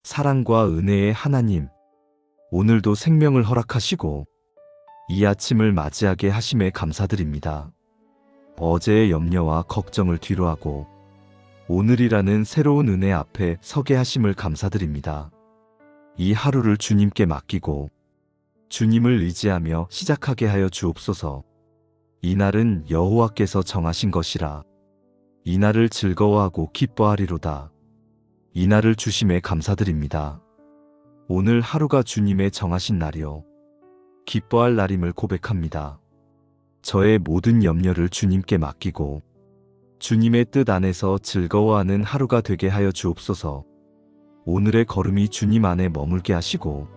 사랑과 은혜의 하나님, 오늘도 생명을 허락하시고 이 아침을 맞이하게 하심에 감사드립니다. 어제의 염려와 걱정을 뒤로하고 오늘이라는 새로운 은혜 앞에 서게 하심을 감사드립니다. 이 하루를 주님께 맡기고 주님을 의지하며 시작하게 하여 주옵소서. 이 날은 여호와께서 정하신 것이라. 이 날을 즐거워하고 기뻐하리로다. 이 날을 주심에 감사드립니다. 오늘 하루가 주님의 정하신 날이요 기뻐할 날임을 고백합니다. 저의 모든 염려를 주님께 맡기고 주님의 뜻 안에서 즐거워하는 하루가 되게 하여 주옵소서. 오늘의 걸음이 주님 안에 머물게 하시고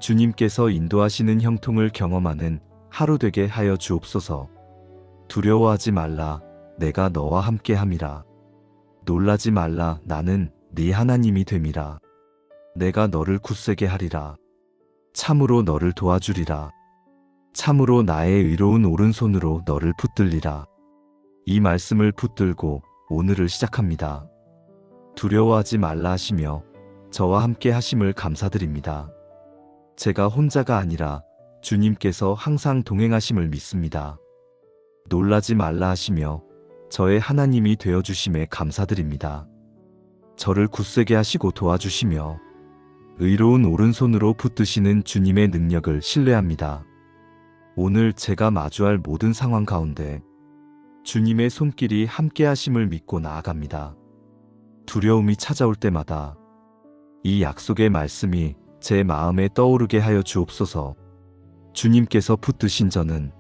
주님께서 인도하시는 형통을 경험하는 하루 되게 하여 주옵소서. 두려워하지 말라, 내가 너와 함께함이라. 놀라지 말라, 나는 네 하나님이 됨이라. 내가 너를 굳세게 하리라. 참으로 너를 도와주리라. 참으로 나의 의로운 오른손으로 너를 붙들리라. 이 말씀을 붙들고 오늘을 시작합니다. 두려워하지 말라 하시며 저와 함께 하심을 감사드립니다. 제가 혼자가 아니라 주님께서 항상 동행하심을 믿습니다. 놀라지 말라 하시며 저의 하나님이 되어주심에 감사드립니다. 저를 굳세게 하시고 도와주시며 의로운 오른손으로 붙드시는 주님의 능력을 신뢰합니다. 오늘 제가 마주할 모든 상황 가운데 주님의 손길이 함께 하심을 믿고 나아갑니다. 두려움이 찾아올 때마다 이 약속의 말씀이 제 마음에 떠오르게 하여 주옵소서. 주님께서 붙드신 저는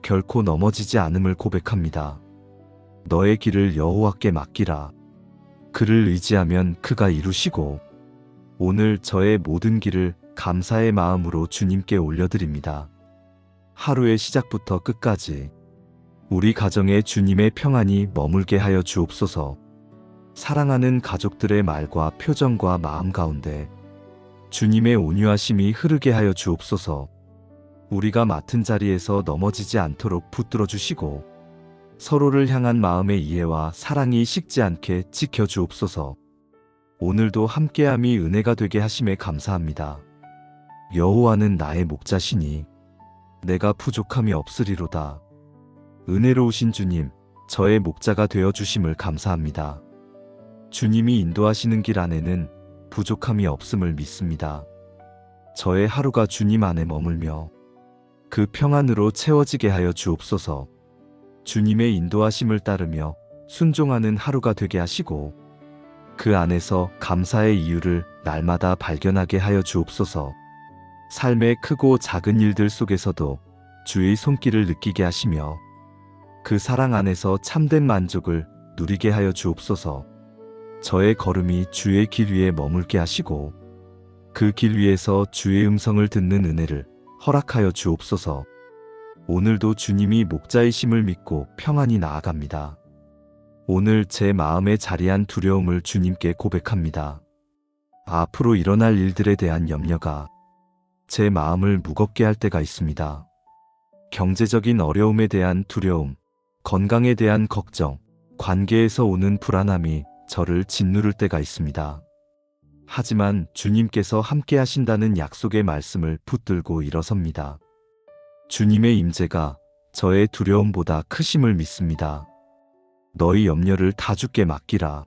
결코 넘어지지 않음을 고백합니다. 너의 길을 여호와께 맡기라. 그를 의지하면 그가 이루시고 오늘 저의 모든 길을 감사의 마음으로 주님께 올려드립니다. 하루의 시작부터 끝까지 우리 가정에 주님의 평안이 머물게 하여 주옵소서. 사랑하는 가족들의 말과 표정과 마음 가운데 주님의 온유하심이 흐르게 하여 주옵소서. 우리가 맡은 자리에서 넘어지지 않도록 붙들어 주시고 서로를 향한 마음의 이해와 사랑이 식지 않게 지켜 주옵소서. 오늘도 함께함이 은혜가 되게 하심에 감사합니다. 여호와는 나의 목자시니 내가 부족함이 없으리로다. 은혜로우신 주님, 저의 목자가 되어 주심을 감사합니다. 주님이 인도하시는 길 안에는 부족함이 없음을 믿습니다. 저의 하루가 주님 안에 머물며 그 평안으로 채워지게 하여 주옵소서. 주님의 인도하심을 따르며 순종하는 하루가 되게 하시고 그 안에서 감사의 이유를 날마다 발견하게 하여 주옵소서. 삶의 크고 작은 일들 속에서도 주의 손길을 느끼게 하시며 그 사랑 안에서 참된 만족을 누리게 하여 주옵소서. 저의 걸음이 주의 길 위에 머물게 하시고 그 길 위에서 주의 음성을 듣는 은혜를 허락하여 주옵소서. 오늘도 주님이 목자이심을 믿고 평안히 나아갑니다. 오늘 제 마음에 자리한 두려움을 주님께 고백합니다. 앞으로 일어날 일들에 대한 염려가 제 마음을 무겁게 할 때가 있습니다. 경제적인 어려움에 대한 두려움, 건강에 대한 걱정, 관계에서 오는 불안함이 저를 짓누를 때가 있습니다. 하지만 주님께서 함께 하신다는 약속의 말씀을 붙들고 일어섭니다. 주님의 임재가 저의 두려움보다 크심을 믿습니다. 너희 염려를 다 주께 맡기라.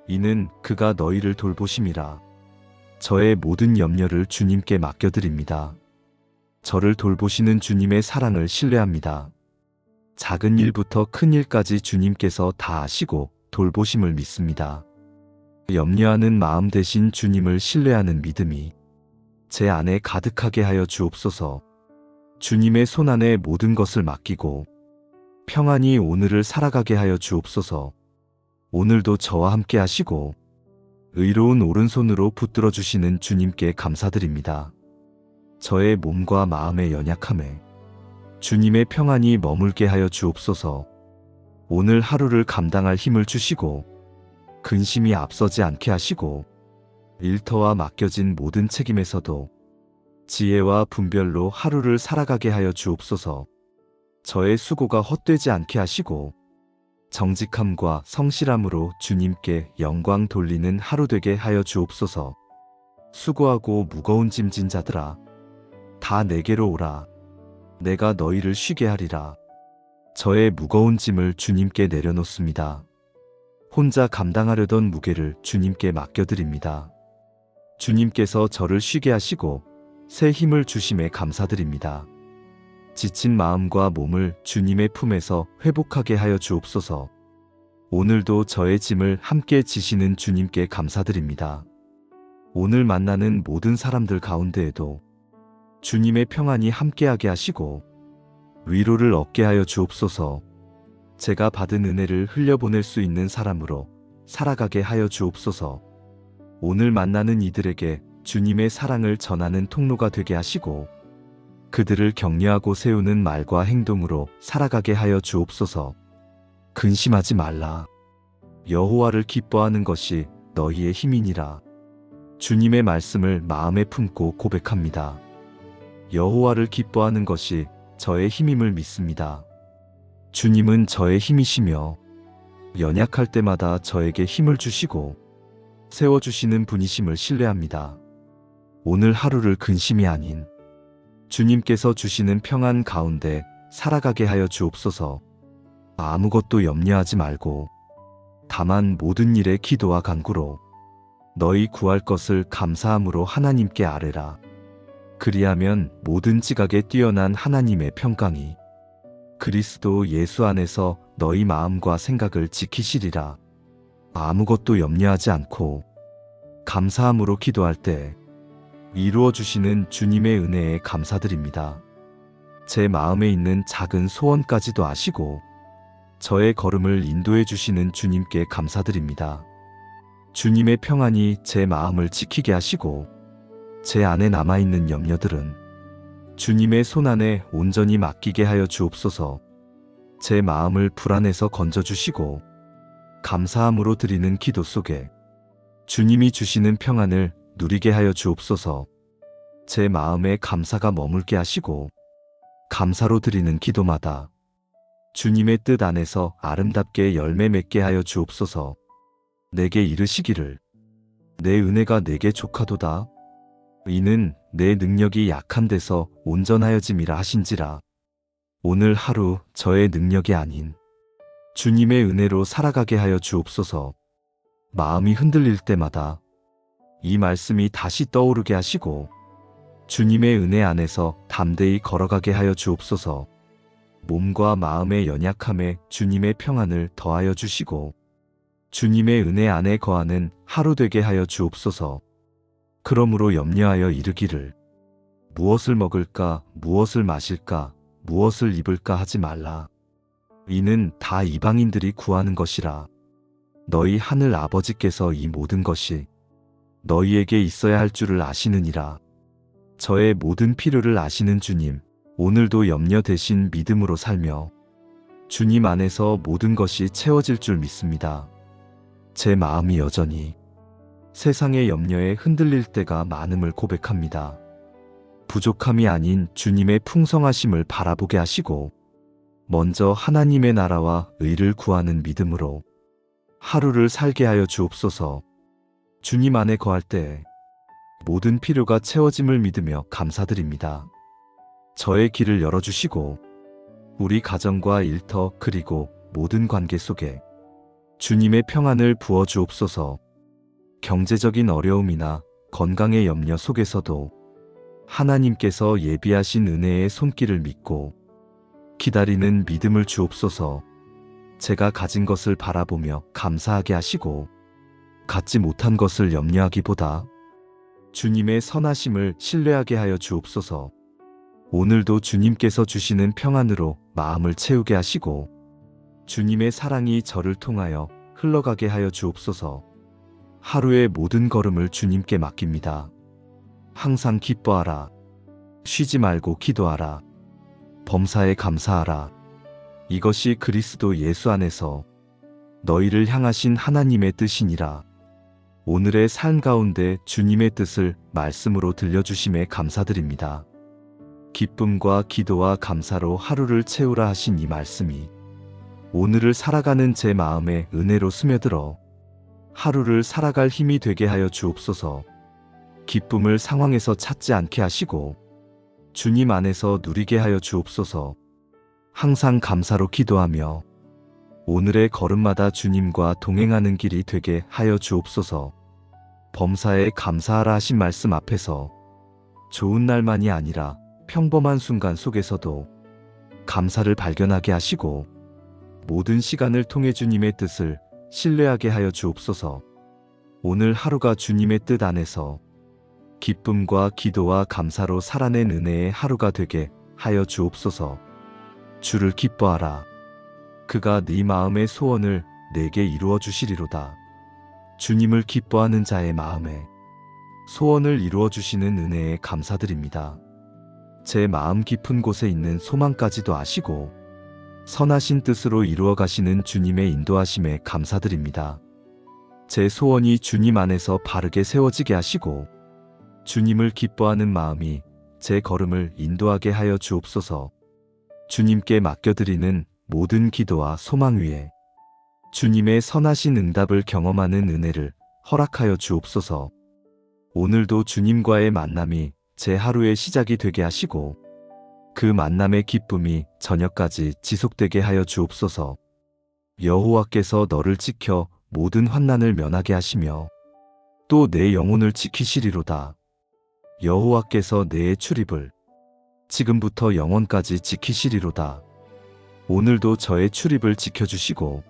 이는 그가 너희를 돌보심이라. 저의 모든 염려를 주님께 맡겨드립니다. 저를 돌보시는 주님의 사랑을 신뢰합니다. 작은 일부터 큰 일까지 주님께서 다 아시고 돌보심을 믿습니다. 염려하는 마음 대신 주님을 신뢰하는 믿음이 제 안에 가득하게 하여 주옵소서. 주님의 손 안에 모든 것을 맡기고 평안히 오늘을 살아가게 하여 주옵소서. 오늘도 저와 함께 하시고 의로운 오른손으로 붙들어 주시는 주님께 감사드립니다. 저의 몸과 마음의 연약함에 주님의 평안이 머물게 하여 주옵소서. 오늘 하루를 감당할 힘을 주시고 근심이 앞서지 않게 하시고 일터와 맡겨진 모든 책임에서도 지혜와 분별로 하루를 살아가게 하여 주옵소서. 저의 수고가 헛되지 않게 하시고 정직함과 성실함으로 주님께 영광 돌리는 하루 되게 하여 주옵소서. 수고하고 무거운 짐진 자들아, 다 내게로 오라. 내가 너희를 쉬게 하리라. 저의 무거운 짐을 주님께 내려놓습니다. 혼자 감당하려던 무게를 주님께 맡겨드립니다. 주님께서 저를 쉬게 하시고 새 힘을 주심에 감사드립니다. 지친 마음과 몸을 주님의 품에서 회복하게 하여 주옵소서. 오늘도 저의 짐을 함께 지시는 주님께 감사드립니다. 오늘 만나는 모든 사람들 가운데에도 주님의 평안이 함께하게 하시고 위로를 얻게 하여 주옵소서. 제가 받은 은혜를 흘려보낼 수 있는 사람으로 살아가게 하여 주옵소서. 오늘 만나는 이들에게 주님의 사랑을 전하는 통로가 되게 하시고 그들을 격려하고 세우는 말과 행동으로 살아가게 하여 주옵소서. 근심하지 말라. 여호와를 기뻐하는 것이 너희의 힘이니라. 주님의 말씀을 마음에 품고 고백합니다. 여호와를 기뻐하는 것이 저의 힘임을 믿습니다. 주님은 저의 힘이시며 연약할 때마다 저에게 힘을 주시고 세워주시는 분이심을 신뢰합니다. 오늘 하루를 근심이 아닌 주님께서 주시는 평안 가운데 살아가게 하여 주옵소서. 아무것도 염려하지 말고 다만 모든 일에 기도와 간구로 너희 구할 것을 감사함으로 하나님께 아뢰라. 그리하면 모든 지각에 뛰어난 하나님의 평강이 그리스도 예수 안에서 너희 마음과 생각을 지키시리라. 아무것도 염려하지 않고 감사함으로 기도할 때 이루어 주시는 주님의 은혜에 감사드립니다. 제 마음에 있는 작은 소원까지도 아시고 저의 걸음을 인도해 주시는 주님께 감사드립니다. 주님의 평안이 제 마음을 지키게 하시고 제 안에 남아있는 염려들은 주님의 손안에 온전히 맡기게 하여 주옵소서. 제 마음을 불안에서 건져주시고 감사함으로 드리는 기도 속에 주님이 주시는 평안을 누리게 하여 주옵소서. 제 마음에 감사가 머물게 하시고 감사로 드리는 기도마다 주님의 뜻 안에서 아름답게 열매 맺게 하여 주옵소서. 내게 이르시기를 내 은혜가 내게 족하도다. 이는 내 능력이 약한 데서 온전하여짐이라 하신지라. 오늘 하루 저의 능력이 아닌 주님의 은혜로 살아가게 하여 주옵소서. 마음이 흔들릴 때마다 이 말씀이 다시 떠오르게 하시고 주님의 은혜 안에서 담대히 걸어가게 하여 주옵소서. 몸과 마음의 연약함에 주님의 평안을 더하여 주시고 주님의 은혜 안에 거하는 하루 되게 하여 주옵소서. 그러므로 염려하여 이르기를 무엇을 먹을까, 무엇을 마실까, 무엇을 입을까 하지 말라. 이는 다 이방인들이 구하는 것이라. 너희 하늘 아버지께서 이 모든 것이 너희에게 있어야 할 줄을 아시느니라. 저의 모든 필요를 아시는 주님, 오늘도 염려 대신 믿음으로 살며 주님 안에서 모든 것이 채워질 줄 믿습니다. 제 마음이 여전히 세상의 염려에 흔들릴 때가 많음을 고백합니다. 부족함이 아닌 주님의 풍성하심을 바라보게 하시고 먼저 하나님의 나라와 의를 구하는 믿음으로 하루를 살게 하여 주옵소서. 주님 안에 거할 때 모든 필요가 채워짐을 믿으며 감사드립니다. 저의 길을 열어주시고 우리 가정과 일터 그리고 모든 관계 속에 주님의 평안을 부어 주옵소서. 경제적인 어려움이나 건강의 염려 속에서도 하나님께서 예비하신 은혜의 손길을 믿고 기다리는 믿음을 주옵소서. 제가 가진 것을 바라보며 감사하게 하시고 갖지 못한 것을 염려하기보다 주님의 선하심을 신뢰하게 하여 주옵소서. 오늘도 주님께서 주시는 평안으로 마음을 채우게 하시고 주님의 사랑이 저를 통하여 흘러가게 하여 주옵소서. 하루의 모든 걸음을 주님께 맡깁니다. 항상 기뻐하라. 쉬지 말고 기도하라. 범사에 감사하라. 이것이 그리스도 예수 안에서 너희를 향하신 하나님의 뜻이니라. 오늘의 삶 가운데 주님의 뜻을 말씀으로 들려주심에 감사드립니다. 기쁨과 기도와 감사로 하루를 채우라 하신 이 말씀이 오늘을 살아가는 제 마음에 은혜로 스며들어 하루를 살아갈 힘이 되게 하여 주옵소서. 기쁨을 상황에서 찾지 않게 하시고 주님 안에서 누리게 하여 주옵소서. 항상 감사로 기도하며 오늘의 걸음마다 주님과 동행하는 길이 되게 하여 주옵소서. 범사에 감사하라 하신 말씀 앞에서 좋은 날만이 아니라 평범한 순간 속에서도 감사를 발견하게 하시고 모든 시간을 통해 주님의 뜻을 신뢰하게 하여 주옵소서. 오늘 하루가 주님의 뜻 안에서 기쁨과 기도와 감사로 살아낸 은혜의 하루가 되게 하여 주옵소서. 주를 기뻐하라. 그가 네 마음의 소원을 내게 이루어 주시리로다. 주님을 기뻐하는 자의 마음에 소원을 이루어 주시는 은혜에 감사드립니다. 제 마음 깊은 곳에 있는 소망까지도 아시고 선하신 뜻으로 이루어 가시는 주님의 인도하심에 감사드립니다. 제 소원이 주님 안에서 바르게 세워지게 하시고 주님을 기뻐하는 마음이 제 걸음을 인도하게 하여 주옵소서. 주님께 맡겨드리는 모든 기도와 소망 위에 주님의 선하신 응답을 경험하는 은혜를 허락하여 주옵소서. 오늘도 주님과의 만남이 제 하루의 시작이 되게 하시고 그 만남의 기쁨이 저녁까지 지속되게 하여 주옵소서. 여호와께서 너를 지켜 모든 환난을 면하게 하시며 또 내 영혼을 지키시리로다. 여호와께서 내 출입을 지금부터 영원까지 지키시리로다. 오늘도 저의 출입을 지켜주시고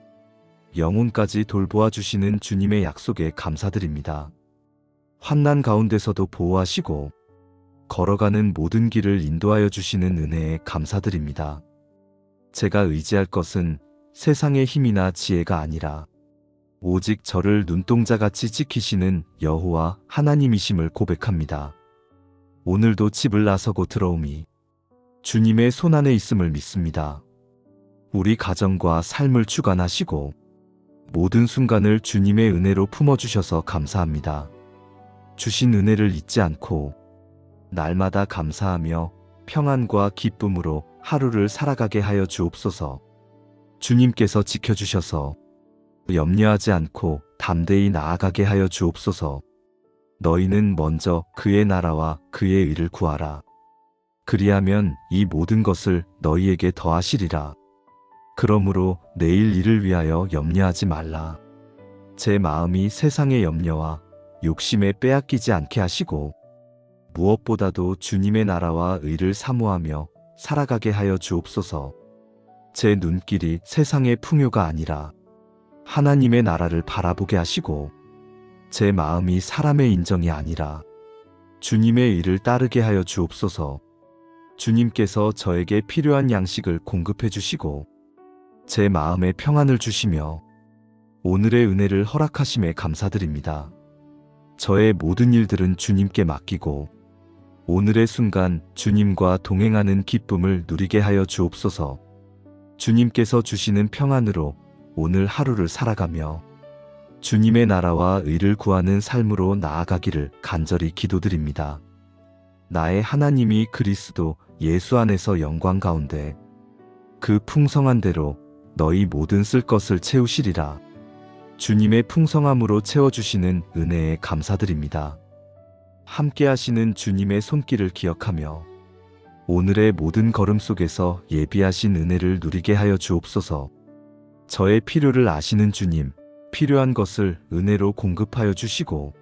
영혼까지 돌보아 주시는 주님의 약속에 감사드립니다. 환난 가운데서도 보호하시고 걸어가는 모든 길을 인도하여 주시는 은혜에 감사드립니다. 제가 의지할 것은 세상의 힘이나 지혜가 아니라 오직 저를 눈동자같이 지키시는 여호와 하나님이심을 고백합니다. 오늘도 집을 나서고 들어오미 주님의 손안에 있음을 믿습니다. 우리 가정과 삶을 주관하시고 모든 순간을 주님의 은혜로 품어주셔서 감사합니다. 주신 은혜를 잊지 않고 날마다 감사하며 평안과 기쁨으로 하루를 살아가게 하여 주옵소서. 주님께서 지켜주셔서 염려하지 않고 담대히 나아가게 하여 주옵소서. 너희는 먼저 그의 나라와 그의 의를 구하라. 그리하면 이 모든 것을 너희에게 더하시리라. 그러므로 내일 일을 위하여 염려하지 말라. 제 마음이 세상의 염려와 욕심에 빼앗기지 않게 하시고 무엇보다도 주님의 나라와 의를 사모하며 살아가게 하여 주옵소서. 제 눈길이 세상의 풍요가 아니라 하나님의 나라를 바라보게 하시고 제 마음이 사람의 인정이 아니라 주님의 의를 따르게 하여 주옵소서. 주님께서 저에게 필요한 양식을 공급해 주시고 제 마음에 평안을 주시며 오늘의 은혜를 허락하심에 감사드립니다. 저의 모든 일들은 주님께 맡기고 오늘의 순간 주님과 동행하는 기쁨을 누리게 하여 주옵소서. 주님께서 주시는 평안으로 오늘 하루를 살아가며 주님의 나라와 의를 구하는 삶으로 나아가기를 간절히 기도드립니다. 나의 하나님이 그리스도 예수 안에서 영광 가운데 그 풍성한 대로 너희 모든 쓸 것을 채우시리라. 주님의 풍성함으로 채워주시는 은혜에 감사드립니다. 함께 하시는 주님의 손길을 기억하며 오늘의 모든 걸음 속에서 예비하신 은혜를 누리게 하여 주옵소서. 저의 필요를 아시는 주님, 필요한 것을 은혜로 공급하여 주시고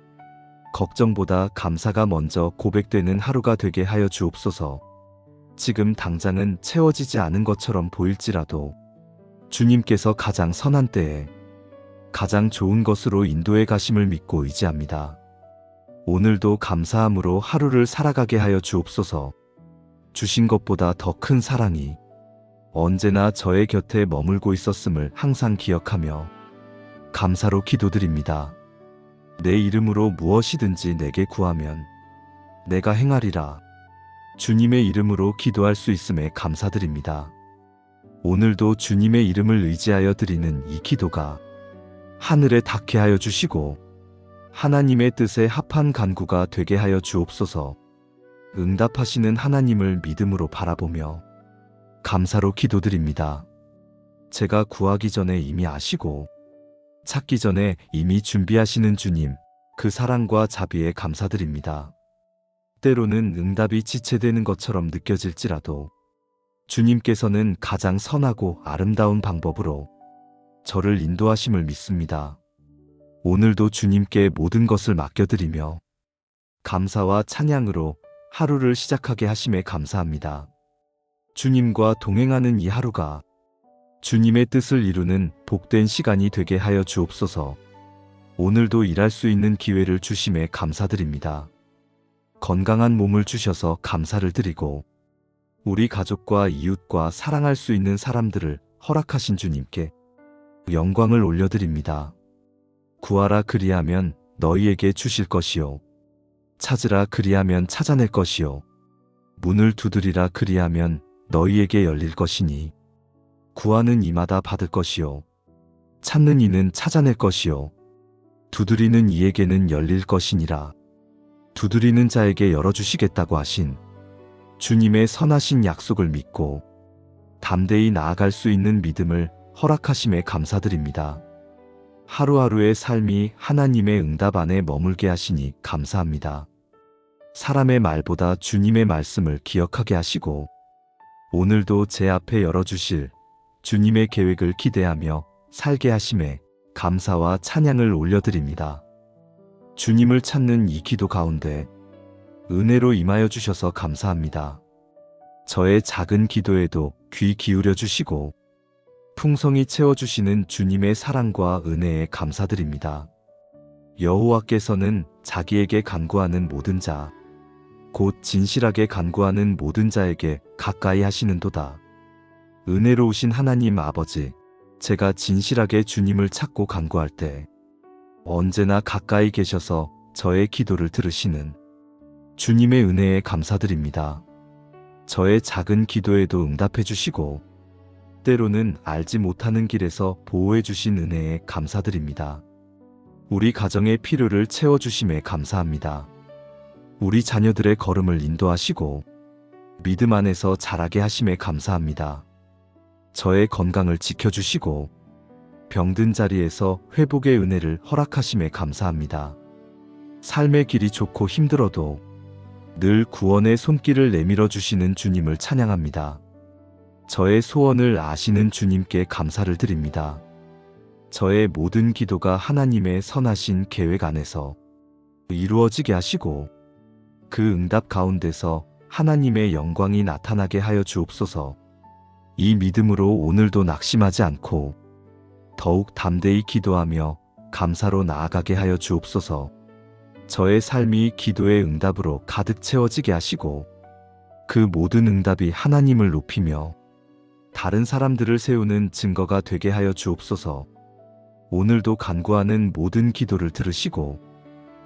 걱정보다 감사가 먼저 고백되는 하루가 되게 하여 주옵소서. 지금 당장은 채워지지 않은 것처럼 보일지라도 주님께서 가장 선한 때에 가장 좋은 것으로 인도해 가심을 믿고 의지합니다. 오늘도 감사함으로 하루를 살아가게 하여 주옵소서. 주신 것보다 더 큰 사랑이 언제나 저의 곁에 머물고 있었음을 항상 기억하며 감사로 기도드립니다. 내 이름으로 무엇이든지 내게 구하면 내가 행하리라. 주님의 이름으로 기도할 수 있음에 감사드립니다. 오늘도 주님의 이름을 의지하여 드리는 이 기도가 하늘에 닿게 하여 주시고 하나님의 뜻에 합한 간구가 되게 하여 주옵소서. 응답하시는 하나님을 믿음으로 바라보며 감사로 기도드립니다. 제가 구하기 전에 이미 아시고 찾기 전에 이미 준비하시는 주님, 그 사랑과 자비에 감사드립니다. 때로는 응답이 지체되는 것처럼 느껴질지라도 주님께서는 가장 선하고 아름다운 방법으로 저를 인도하심을 믿습니다. 오늘도 주님께 모든 것을 맡겨드리며 감사와 찬양으로 하루를 시작하게 하심에 감사합니다. 주님과 동행하는 이 하루가 주님의 뜻을 이루는 복된 시간이 되게 하여 주옵소서. 오늘도 일할 수 있는 기회를 주심에 감사드립니다. 건강한 몸을 주셔서 감사를 드리고 우리 가족과 이웃과 사랑할 수 있는 사람들을 허락하신 주님께 영광을 올려드립니다. 구하라 그리하면 너희에게 주실 것이요 찾으라 그리하면 찾아낼 것이요 문을 두드리라 그리하면 너희에게 열릴 것이니 구하는 이마다 받을 것이요 찾는 이는 찾아낼 것이요 두드리는 이에게는 열릴 것이니라. 두드리는 자에게 열어주시겠다고 하신 주님의 선하신 약속을 믿고 담대히 나아갈 수 있는 믿음을 허락하심에 감사드립니다. 하루하루의 삶이 하나님의 응답 안에 머물게 하시니 감사합니다. 사람의 말보다 주님의 말씀을 기억하게 하시고 오늘도 제 앞에 열어주실 주님의 계획을 기대하며 살게 하심에 감사와 찬양을 올려드립니다. 주님을 찾는 이 기도 가운데 은혜로 임하여 주셔서 감사합니다. 저의 작은 기도에도 귀 기울여 주시고 풍성히 채워주시는 주님의 사랑과 은혜에 감사드립니다. 여호와께서는 자기에게 간구하는 모든 자, 곧 진실하게 간구하는 모든 자에게 가까이 하시는도다. 은혜로우신 하나님 아버지, 제가 진실하게 주님을 찾고 간구할 때 언제나 가까이 계셔서 저의 기도를 들으시는 주님의 은혜에 감사드립니다. 저의 작은 기도에도 응답해 주시고 때로는 알지 못하는 길에서 보호해 주신 은혜에 감사드립니다. 우리 가정의 필요를 채워주심에 감사합니다. 우리 자녀들의 걸음을 인도하시고 믿음 안에서 자라게 하심에 감사합니다. 저의 건강을 지켜주시고 병든 자리에서 회복의 은혜를 허락하심에 감사합니다. 삶의 길이 좋고 힘들어도 늘 구원의 손길을 내밀어 주시는 주님을 찬양합니다. 저의 소원을 아시는 주님께 감사를 드립니다. 저의 모든 기도가 하나님의 선하신 계획 안에서 이루어지게 하시고 그 응답 가운데서 하나님의 영광이 나타나게 하여 주옵소서. 이 믿음으로 오늘도 낙심하지 않고 더욱 담대히 기도하며 감사로 나아가게 하여 주옵소서. 저의 삶이 기도의 응답으로 가득 채워지게 하시고 그 모든 응답이 하나님을 높이며 다른 사람들을 세우는 증거가 되게 하여 주옵소서. 오늘도 간구하는 모든 기도를 들으시고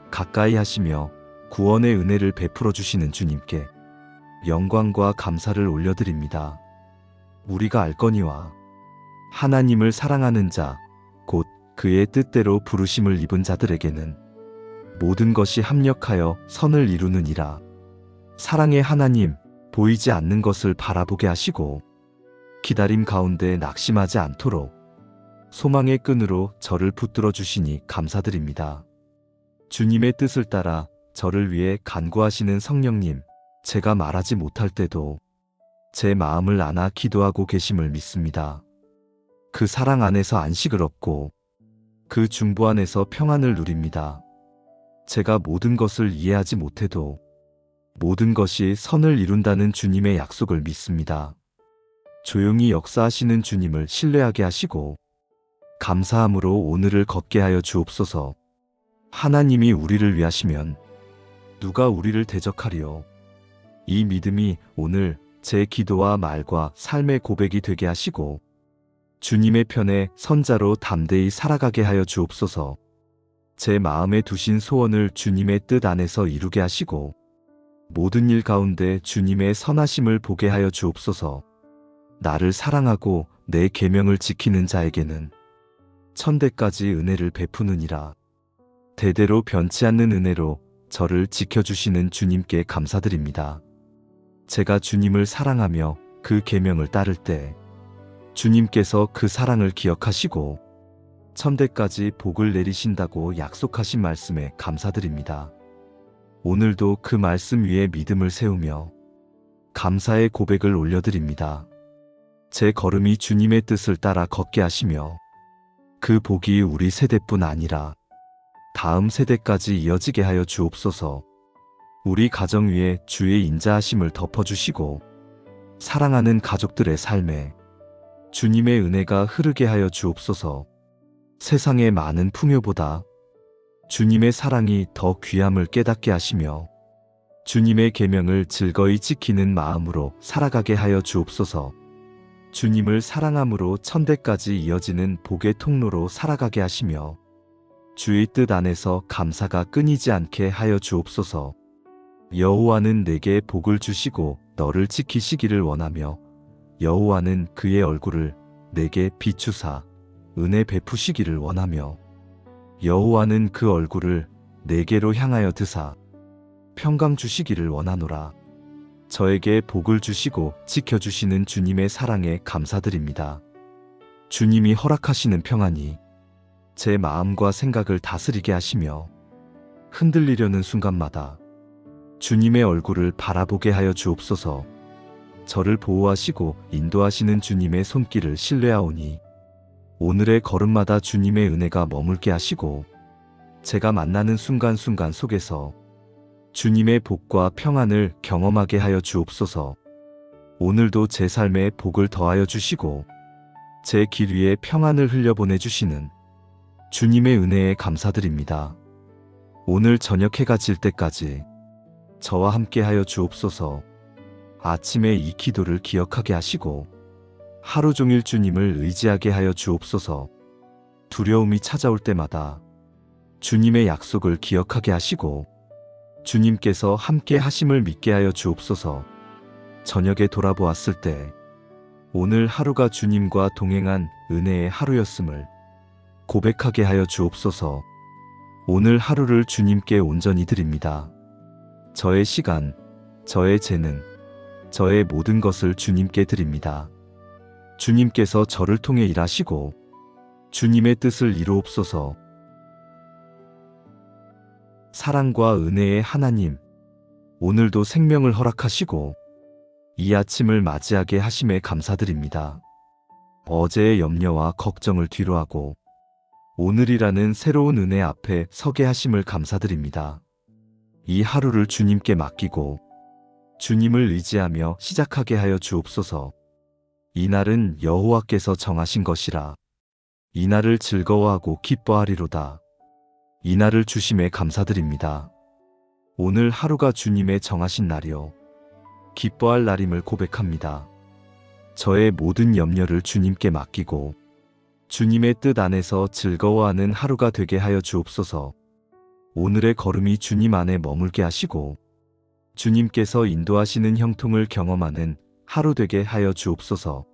가까이 하시며 구원의 은혜를 베풀어 주시는 주님께 영광과 감사를 올려드립니다. 우리가 알거니와 하나님을 사랑하는 자, 곧 그의 뜻대로 부르심을 입은 자들에게는 모든 것이 합력하여 선을 이루느니라. 사랑의 하나님, 보이지 않는 것을 바라보게 하시고 기다림 가운데 낙심하지 않도록 소망의 끈으로 저를 붙들어 주시니 감사드립니다. 주님의 뜻을 따라 저를 위해 간구하시는 성령님, 제가 말하지 못할 때도 제 마음을 안아 기도하고 계심을 믿습니다. 그 사랑 안에서 안식을 얻고 그 중보 안에서 평안을 누립니다. 제가 모든 것을 이해하지 못해도 모든 것이 선을 이룬다는 주님의 약속을 믿습니다. 조용히 역사하시는 주님을 신뢰하게 하시고 감사함으로 오늘을 걷게 하여 주옵소서. 하나님이 우리를 위하시면 누가 우리를 대적하리요. 이 믿음이 오늘 제 기도와 말과 삶의 고백이 되게 하시고 주님의 편에 선자로 담대히 살아가게 하여 주옵소서. 제 마음에 두신 소원을 주님의 뜻 안에서 이루게 하시고 모든 일 가운데 주님의 선하심을 보게 하여 주옵소서. 나를 사랑하고 내 계명을 지키는 자에게는 천대까지 은혜를 베푸느니라. 대대로 변치 않는 은혜로 저를 지켜주시는 주님께 감사드립니다. 제가 주님을 사랑하며 그 계명을 따를 때 주님께서 그 사랑을 기억하시고 천대까지 복을 내리신다고 약속하신 말씀에 감사드립니다. 오늘도 그 말씀 위에 믿음을 세우며 감사의 고백을 올려드립니다. 제 걸음이 주님의 뜻을 따라 걷게 하시며 그 복이 우리 세대뿐 아니라 다음 세대까지 이어지게 하여 주옵소서. 우리 가정 위에 주의 인자하심을 덮어주시고 사랑하는 가족들의 삶에 주님의 은혜가 흐르게 하여 주옵소서. 세상의 많은 풍요보다 주님의 사랑이 더 귀함을 깨닫게 하시며 주님의 계명을 즐거이 지키는 마음으로 살아가게 하여 주옵소서. 주님을 사랑함으로 천대까지 이어지는 복의 통로로 살아가게 하시며 주의 뜻 안에서 감사가 끊이지 않게 하여 주옵소서. 여호와는 내게 복을 주시고 너를 지키시기를 원하며 여호와는 그의 얼굴을 내게 비추사 은혜 베푸시기를 원하며 여호와는 그 얼굴을 내게로 향하여 드사 평강 주시기를 원하노라. 저에게 복을 주시고 지켜주시는 주님의 사랑에 감사드립니다. 주님이 허락하시는 평안이 제 마음과 생각을 다스리게 하시며 흔들리려는 순간마다 주님의 얼굴을 바라보게 하여 주옵소서. 저를 보호하시고 인도하시는 주님의 손길을 신뢰하오니 오늘의 걸음마다 주님의 은혜가 머물게 하시고 제가 만나는 순간순간 속에서 주님의 복과 평안을 경험하게 하여 주옵소서. 오늘도 제 삶에 복을 더하여 주시고 제 길 위에 평안을 흘려보내 주시는 주님의 은혜에 감사드립니다. 오늘 저녁 해가 질 때까지 저와 함께 하여 주옵소서. 아침에 이 기도를 기억하게 하시고 하루 종일 주님을 의지하게 하여 주옵소서. 두려움이 찾아올 때마다 주님의 약속을 기억하게 하시고 주님께서 함께 하심을 믿게 하여 주옵소서. 저녁에 돌아보았을 때 오늘 하루가 주님과 동행한 은혜의 하루였음을 고백하게 하여 주옵소서. 오늘 하루를 주님께 온전히 드립니다. 저의 시간, 저의 재능, 저의 모든 것을 주님께 드립니다. 주님께서 저를 통해 일하시고 주님의 뜻을 이루옵소서. 사랑과 은혜의 하나님, 오늘도 생명을 허락하시고 이 아침을 맞이하게 하심에 감사드립니다. 어제의 염려와 걱정을 뒤로하고 오늘이라는 새로운 은혜 앞에 서게 하심을 감사드립니다. 이 하루를 주님께 맡기고 주님을 의지하며 시작하게 하여 주옵소서. 이 날은 여호와께서 정하신 것이라 이 날을 즐거워하고 기뻐하리로다. 이 날을 주심에 감사드립니다. 오늘 하루가 주님의 정하신 날이요 기뻐할 날임을 고백합니다. 저의 모든 염려를 주님께 맡기고 주님의 뜻 안에서 즐거워하는 하루가 되게 하여 주옵소서. 오늘의 걸음이 주님 안에 머물게 하시고 주님께서 인도하시는 형통을 경험하는 하루 되게 하여 주옵소서.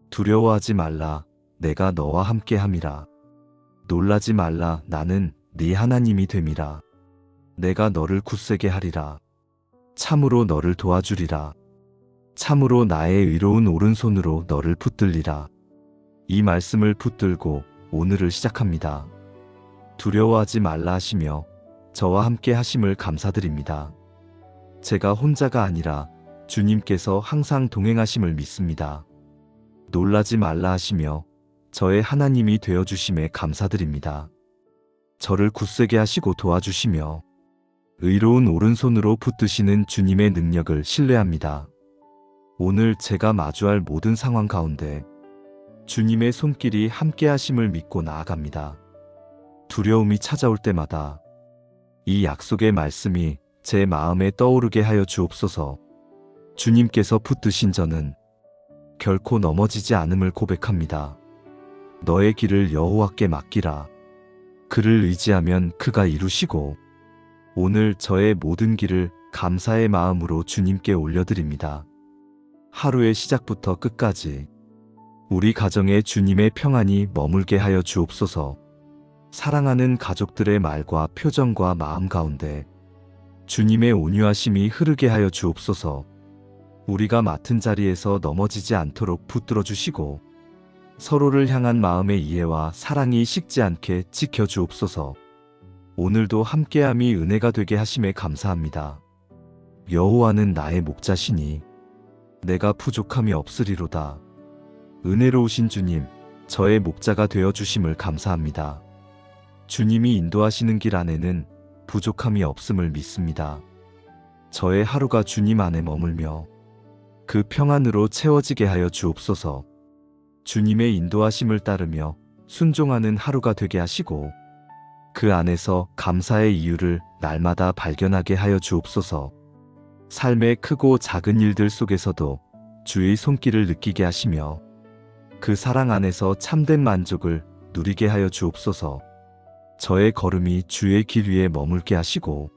두려워하지 말라, 내가 너와 함께 함이라. 놀라지 말라, 나는 네 하나님이 됨이라. 내가 너를 굳세게 하리라. 참으로 너를 도와주리라. 참으로 나의 의로운 오른손으로 너를 붙들리라. 이 말씀을 붙들고 오늘을 시작합니다. 두려워하지 말라 하시며 저와 함께 하심을 감사드립니다. 제가 혼자가 아니라 주님께서 항상 동행하심을 믿습니다. 놀라지 말라 하시며 저의 하나님이 되어주심에 감사드립니다. 저를 굳세게 하시고 도와주시며 의로운 오른손으로 붙드시는 주님의 능력을 신뢰합니다. 오늘 제가 마주할 모든 상황 가운데 주님의 손길이 함께 하심을 믿고 나아갑니다. 두려움이 찾아올 때마다 이 약속의 말씀이 제 마음에 떠오르게 하여 주옵소서. 주님께서 붙드신 저는 결코 넘어지지 않음을 고백합니다. 너의 길을 여호와께 맡기라. 그를 의지하면 그가 이루시고 오늘 저의 모든 길을 감사의 마음으로 주님께 올려드립니다. 하루의 시작부터 끝까지 우리 가정에 주님의 평안이 머물게 하여 주옵소서. 사랑하는 가족들의 말과 표정과 마음 가운데 주님의 온유하심이 흐르게 하여 주옵소서. 우리가 맡은 자리에서 넘어지지 않도록 붙들어 주시고 서로를 향한 마음의 이해와 사랑이 식지 않게 지켜주옵소서. 오늘도 함께함이 은혜가 되게 하심에 감사합니다. 여호와는 나의 목자시니 내가 부족함이 없으리로다. 은혜로우신 주님, 저의 목자가 되어 주심을 감사합니다. 주님이 인도하시는 길 안에는 부족함이 없음을 믿습니다. 저의 하루가 주님 안에 머물며 그 평안으로 채워지게 하여 주옵소서. 주님의 인도하심을 따르며 순종하는 하루가 되게 하시고 그 안에서 감사의 이유를 날마다 발견하게 하여 주옵소서. 삶의 크고 작은 일들 속에서도 주의 손길을 느끼게 하시며 그 사랑 안에서 참된 만족을 누리게 하여 주옵소서. 저의 걸음이 주의 길 위에 머물게 하시고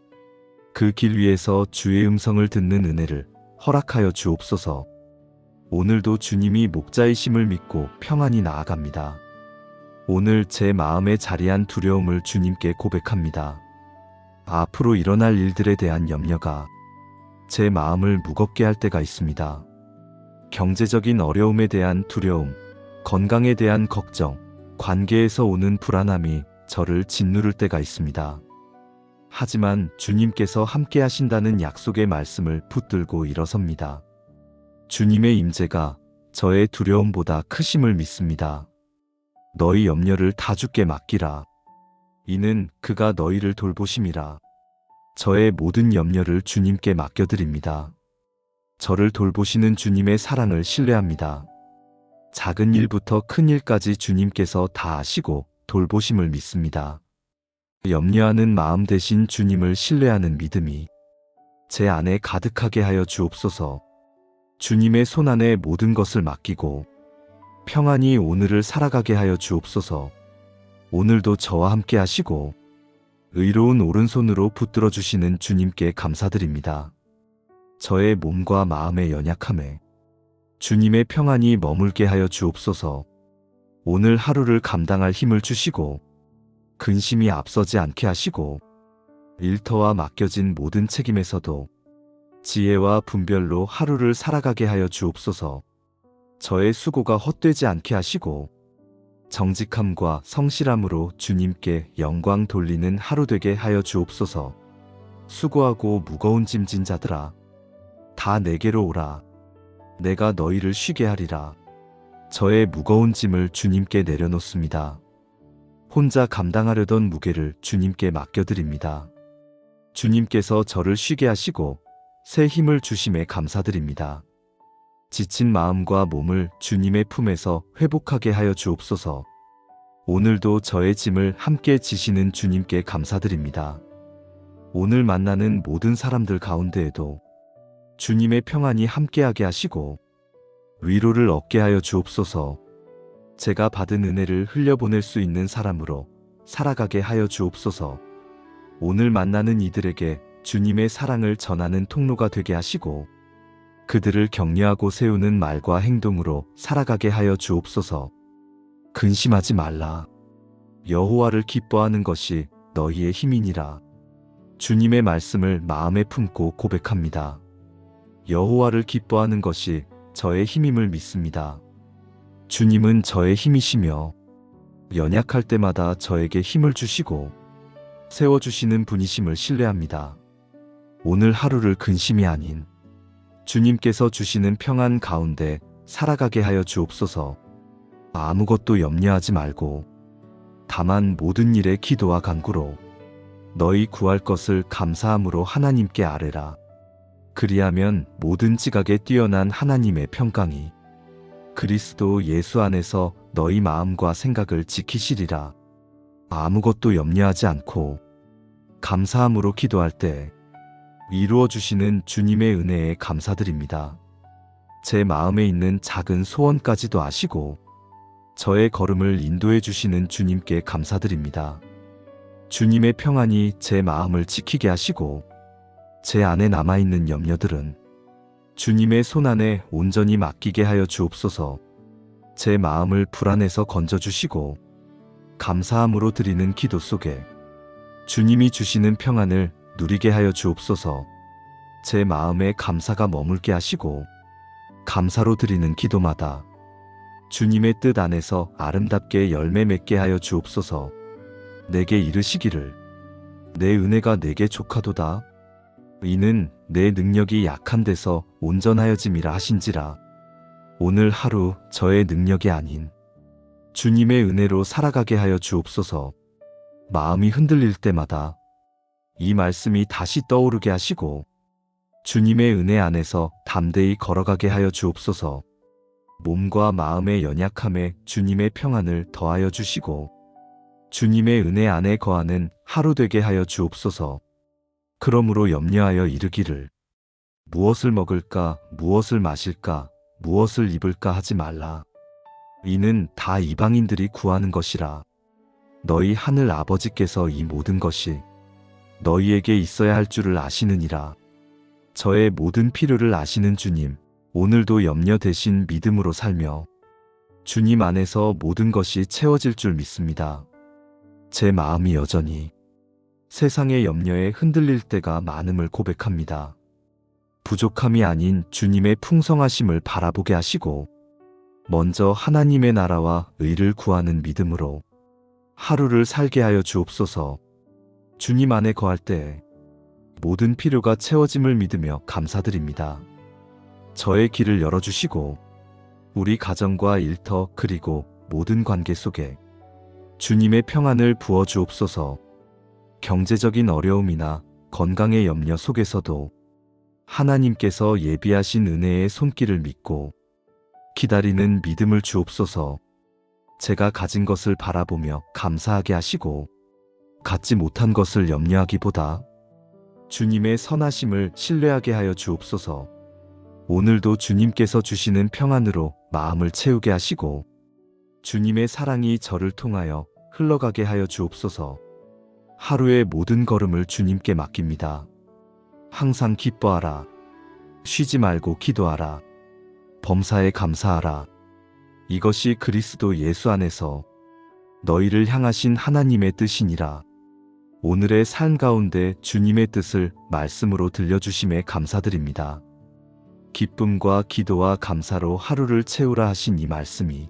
그 길 위에서 주의 음성을 듣는 은혜를 허락하여 주옵소서. 오늘도 주님이 목자이심을 믿고 평안히 나아갑니다. 오늘 제 마음에 자리한 두려움을 주님께 고백합니다. 앞으로 일어날 일들에 대한 염려가 제 마음을 무겁게 할 때가 있습니다. 경제적인 어려움에 대한 두려움, 건강에 대한 걱정, 관계에서 오는 불안함이 저를 짓누를 때가 있습니다. 하지만 주님께서 함께 하신다는 약속의 말씀을 붙들고 일어섭니다. 주님의 임재가 저의 두려움보다 크심을 믿습니다. 너희 염려를 다 주께 맡기라. 이는 그가 너희를 돌보심이라. 저의 모든 염려를 주님께 맡겨드립니다. 저를 돌보시는 주님의 사랑을 신뢰합니다. 작은 일부터 큰 일까지 주님께서 다 아시고 돌보심을 믿습니다. 염려하는 마음 대신 주님을 신뢰하는 믿음이 제 안에 가득하게 하여 주옵소서. 주님의 손 안에 모든 것을 맡기고 평안히 오늘을 살아가게 하여 주옵소서. 오늘도 저와 함께 하시고 의로운 오른손으로 붙들어 주시는 주님께 감사드립니다. 저의 몸과 마음의 연약함에 주님의 평안이 머물게 하여 주옵소서. 오늘 하루를 감당할 힘을 주시고 근심이 앞서지 않게 하시고 일터와 맡겨진 모든 책임에서도 지혜와 분별로 하루를 살아가게 하여 주옵소서. 저의 수고가 헛되지 않게 하시고 정직함과 성실함으로 주님께 영광 돌리는 하루 되게 하여 주옵소서. 수고하고 무거운 짐진 자들아, 다 내게로 오라. 내가 너희를 쉬게 하리라. 저의 무거운 짐을 주님께 내려놓습니다. 혼자 감당하려던 무게를 주님께 맡겨드립니다. 주님께서 저를 쉬게 하시고 새 힘을 주심에 감사드립니다. 지친 마음과 몸을 주님의 품에서 회복하게 하여 주옵소서. 오늘도 저의 짐을 함께 지시는 주님께 감사드립니다. 오늘 만나는 모든 사람들 가운데에도 주님의 평안이 함께하게 하시고 위로를 얻게 하여 주옵소서. 제가 받은 은혜를 흘려보낼 수 있는 사람으로 살아가게 하여 주옵소서. 오늘 만나는 이들에게 주님의 사랑을 전하는 통로가 되게 하시고 그들을 격려하고 세우는 말과 행동으로 살아가게 하여 주옵소서. 근심하지 말라. 여호와를 기뻐하는 것이 너희의 힘이니라. 주님의 말씀을 마음에 품고 고백합니다. 여호와를 기뻐하는 것이 저의 힘임을 믿습니다. 주님은 저의 힘이시며 연약할 때마다 저에게 힘을 주시고 세워주시는 분이심을 신뢰합니다. 오늘 하루를 근심이 아닌 주님께서 주시는 평안 가운데 살아가게 하여 주옵소서. 아무것도 염려하지 말고 다만 모든 일에 기도와 간구로 너희 구할 것을 감사함으로 하나님께 아뢰라. 그리하면 모든 지각에 뛰어난 하나님의 평강이 그리스도 예수 안에서 너희 마음과 생각을 지키시리라. 아무것도 염려하지 않고 감사함으로 기도할 때 이루어 주시는 주님의 은혜에 감사드립니다. 제 마음에 있는 작은 소원까지도 아시고 저의 걸음을 인도해 주시는 주님께 감사드립니다. 주님의 평안이 제 마음을 지키게 하시고 제 안에 남아있는 염려들은 주님의 손 안에 온전히 맡기게 하여 주옵소서. 제 마음을 불안에서 건져주시고 감사함으로 드리는 기도 속에 주님이 주시는 평안을 누리게 하여 주옵소서. 제 마음에 감사가 머물게 하시고 감사로 드리는 기도마다 주님의 뜻 안에서 아름답게 열매 맺게 하여 주옵소서. 내게 이르시기를 내 은혜가 내게 족하도다. 이는 내 능력이 약한 데서 온전하여짐이라 하신지라. 오늘 하루 저의 능력이 아닌 주님의 은혜로 살아가게 하여 주옵소서. 마음이 흔들릴 때마다 이 말씀이 다시 떠오르게 하시고 주님의 은혜 안에서 담대히 걸어가게 하여 주옵소서. 몸과 마음의 연약함에 주님의 평안을 더하여 주시고 주님의 은혜 안에 거하는 하루 되게 하여 주옵소서. 그러므로 염려하여 이르기를 무엇을 먹을까, 무엇을 마실까, 무엇을 입을까 하지 말라. 이는 다 이방인들이 구하는 것이라. 너희 하늘 아버지께서 이 모든 것이 너희에게 있어야 할 줄을 아시느니라. 저의 모든 필요를 아시는 주님, 오늘도 염려 대신 믿음으로 살며 주님 안에서 모든 것이 채워질 줄 믿습니다. 제 마음이 여전히 세상의 염려에 흔들릴 때가 많음을 고백합니다. 부족함이 아닌 주님의 풍성하심을 바라보게 하시고 먼저 하나님의 나라와 의를 구하는 믿음으로 하루를 살게 하여 주옵소서. 주님 안에 거할 때 모든 필요가 채워짐을 믿으며 감사드립니다. 저의 길을 열어주시고 우리 가정과 일터 그리고 모든 관계 속에 주님의 평안을 부어 주옵소서. 경제적인 어려움이나 건강의 염려 속에서도 하나님께서 예비하신 은혜의 손길을 믿고 기다리는 믿음을 주옵소서. 제가 가진 것을 바라보며 감사하게 하시고 갖지 못한 것을 염려하기보다 주님의 선하심을 신뢰하게 하여 주옵소서. 오늘도 주님께서 주시는 평안으로 마음을 채우게 하시고 주님의 사랑이 저를 통하여 흘러가게 하여 주옵소서. 하루의 모든 걸음을 주님께 맡깁니다. 항상 기뻐하라. 쉬지 말고 기도하라. 범사에 감사하라. 이것이 그리스도 예수 안에서 너희를 향하신 하나님의 뜻이니라. 오늘의 삶 가운데 주님의 뜻을 말씀으로 들려주심에 감사드립니다. 기쁨과 기도와 감사로 하루를 채우라 하신 이 말씀이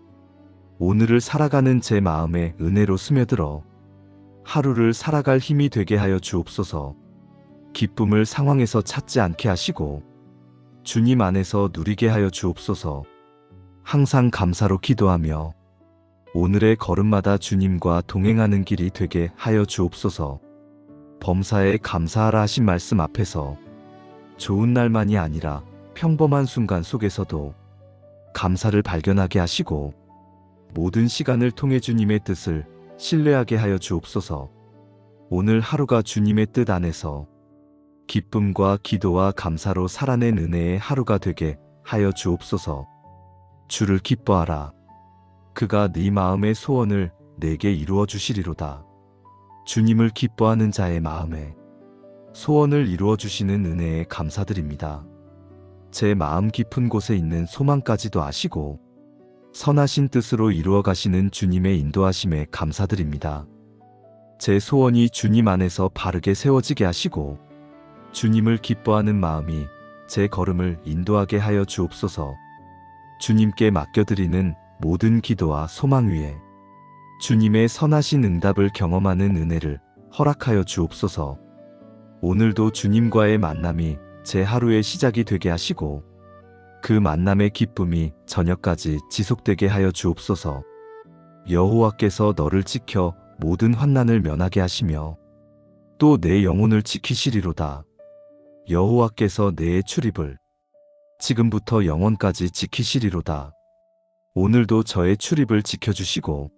오늘을 살아가는 제 마음에 은혜로 스며들어 하루를 살아갈 힘이 되게 하여 주옵소서. 기쁨을 상황에서 찾지 않게 하시고 주님 안에서 누리게 하여 주옵소서. 항상 감사로 기도하며 오늘의 걸음마다 주님과 동행하는 길이 되게 하여 주옵소서. 범사에 감사하라 하신 말씀 앞에서 좋은 날만이 아니라 평범한 순간 속에서도 감사를 발견하게 하시고 모든 시간을 통해 주님의 뜻을 신뢰하게 하여 주옵소서. 오늘 하루가 주님의 뜻 안에서 기쁨과 기도와 감사로 살아낸 은혜의 하루가 되게 하여 주옵소서. 주를 기뻐하라. 그가 네 마음의 소원을 내게 이루어 주시리로다. 주님을 기뻐하는 자의 마음에 소원을 이루어 주시는 은혜에 감사드립니다. 제 마음 깊은 곳에 있는 소망까지도 아시고 선하신 뜻으로 이루어 가시는 주님의 인도하심에 감사드립니다. 제 소원이 주님 안에서 바르게 세워지게 하시고 주님을 기뻐하는 마음이 제 걸음을 인도하게 하여 주옵소서. 주님께 맡겨드리는 모든 기도와 소망 위에 주님의 선하신 응답을 경험하는 은혜를 허락하여 주옵소서. 오늘도 주님과의 만남이 제 하루의 시작이 되게 하시고 그 만남의 기쁨이 저녁까지 지속되게 하여 주옵소서. 여호와께서 너를 지켜 모든 환난을 면하게 하시며 또 내 영혼을 지키시리로다. 여호와께서 내 출입을 지금부터 영원까지 지키시리로다. 오늘도 저의 출입을 지켜주시고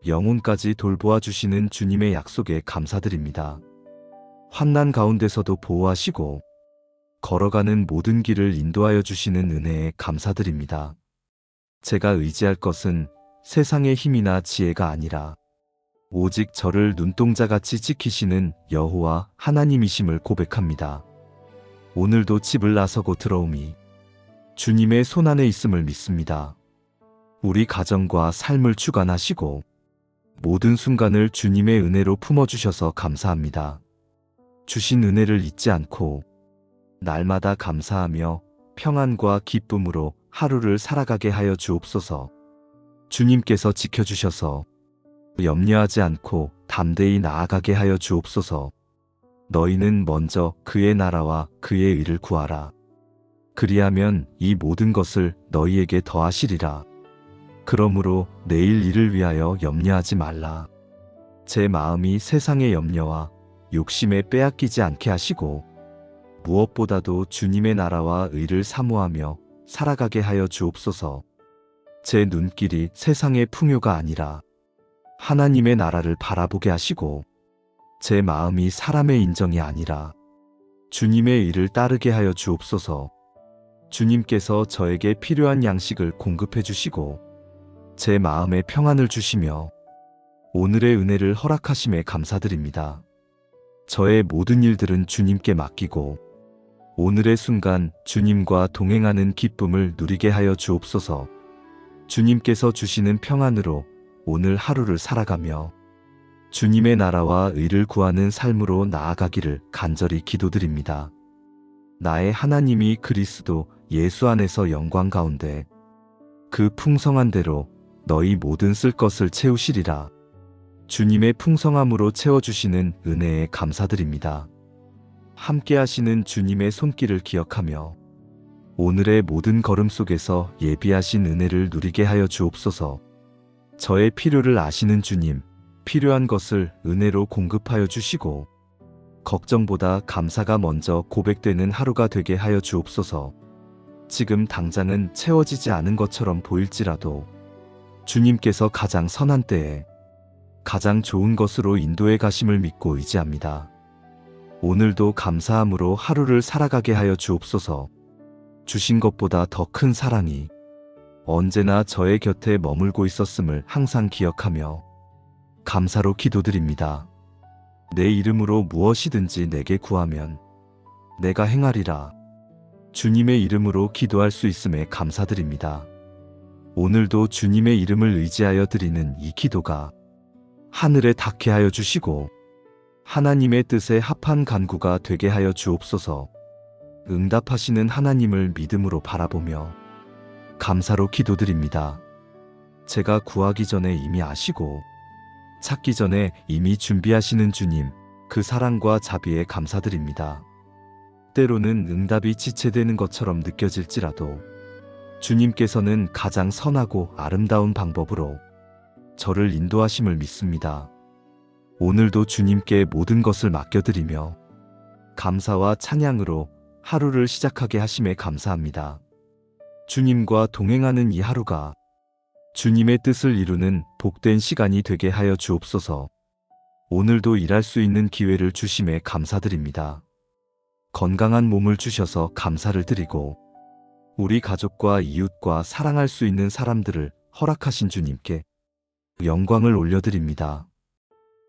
영혼까지 돌보아 주시는 주님의 약속에 감사드립니다. 환난 가운데서도 보호하시고 걸어가는 모든 길을 인도하여 주시는 은혜에 감사드립니다. 제가 의지할 것은 세상의 힘이나 지혜가 아니라 오직 저를 눈동자같이 지키시는 여호와 하나님이심을 고백합니다. 오늘도 집을 나서고 들어오미 주님의 손안에 있음을 믿습니다. 우리 가정과 삶을 주관하시고 모든 순간을 주님의 은혜로 품어주셔서 감사합니다. 주신 은혜를 잊지 않고 날마다 감사하며 평안과 기쁨으로 하루를 살아가게 하여 주옵소서. 주님께서 지켜주셔서 염려하지 않고 담대히 나아가게 하여 주옵소서. 너희는 먼저 그의 나라와 그의 의를 구하라. 그리하면 이 모든 것을 너희에게 더하시리라. 그러므로 내일 일을 위하여 염려하지 말라. 제 마음이 세상의 염려와 욕심에 빼앗기지 않게 하시고 무엇보다도 주님의 나라와 의를 사모하며 살아가게 하여 주옵소서. 제 눈길이 세상의 풍요가 아니라 하나님의 나라를 바라보게 하시고 제 마음이 사람의 인정이 아니라 주님의 의를 따르게 하여 주옵소서. 주님께서 저에게 필요한 양식을 공급해 주시고 제 마음에 평안을 주시며 오늘의 은혜를 허락하심에 감사드립니다. 저의 모든 일들은 주님께 맡기고 오늘의 순간 주님과 동행하는 기쁨을 누리게 하여 주옵소서. 주님께서 주시는 평안으로 오늘 하루를 살아가며 주님의 나라와 의를 구하는 삶으로 나아가기를 간절히 기도드립니다. 나의 하나님이 그리스도 예수 안에서 영광 가운데 그 풍성한 대로 너희 모든 쓸 것을 채우시리라. 주님의 풍성함으로 채워주시는 은혜에 감사드립니다. 함께 하시는 주님의 손길을 기억하며 오늘의 모든 걸음 속에서 예비하신 은혜를 누리게 하여 주옵소서. 저의 필요를 아시는 주님, 필요한 것을 은혜로 공급하여 주시고 걱정보다 감사가 먼저 고백되는 하루가 되게 하여 주옵소서. 지금 당장은 채워지지 않은 것처럼 보일지라도 주님께서 가장 선한 때에 가장 좋은 것으로 인도해 가심을 믿고 의지합니다. 오늘도 감사함으로 하루를 살아가게 하여 주옵소서. 주신 것보다 더 큰 사랑이 언제나 저의 곁에 머물고 있었음을 항상 기억하며 감사로 기도드립니다. 내 이름으로 무엇이든지 내게 구하면 내가 행하리라. 주님의 이름으로 기도할 수 있음에 감사드립니다. 오늘도 주님의 이름을 의지하여 드리는 이 기도가 하늘에 닿게 하여 주시고 하나님의 뜻에 합한 간구가 되게 하여 주옵소서. 응답하시는 하나님을 믿음으로 바라보며 감사로 기도드립니다. 제가 구하기 전에 이미 아시고 찾기 전에 이미 준비하시는 주님, 그 사랑과 자비에 감사드립니다. 때로는 응답이 지체되는 것처럼 느껴질지라도 주님께서는 가장 선하고 아름다운 방법으로 저를 인도하심을 믿습니다. 오늘도 주님께 모든 것을 맡겨드리며 감사와 찬양으로 하루를 시작하게 하심에 감사합니다. 주님과 동행하는 이 하루가 주님의 뜻을 이루는 복된 시간이 되게 하여 주옵소서. 오늘도 일할 수 있는 기회를 주심에 감사드립니다. 건강한 몸을 주셔서 감사를 드리고 우리 가족과 이웃과 사랑할 수 있는 사람들을 허락하신 주님께 영광을 올려드립니다.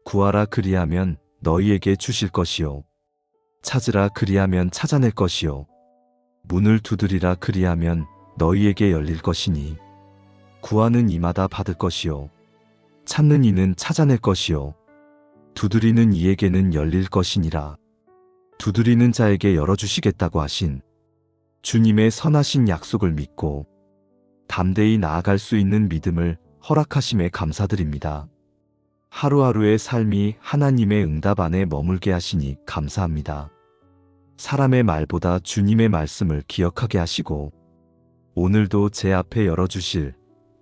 구하라 그리하면 너희에게 주실 것이요. 찾으라 그리하면 찾아낼 것이요. 문을 두드리라 그리하면 너희에게 열릴 것이니 구하는 이마다 받을 것이요. 찾는 이는 찾아낼 것이요. 두드리는 이에게는 열릴 것이니라. 두드리는 자에게 열어주시겠다고 하신 주님의 선하신 약속을 믿고 담대히 나아갈 수 있는 믿음을 허락하심에 감사드립니다. 하루하루의 삶이 하나님의 응답 안에 머물게 하시니 감사합니다. 사람의 말보다 주님의 말씀을 기억하게 하시고 오늘도 제 앞에 열어주실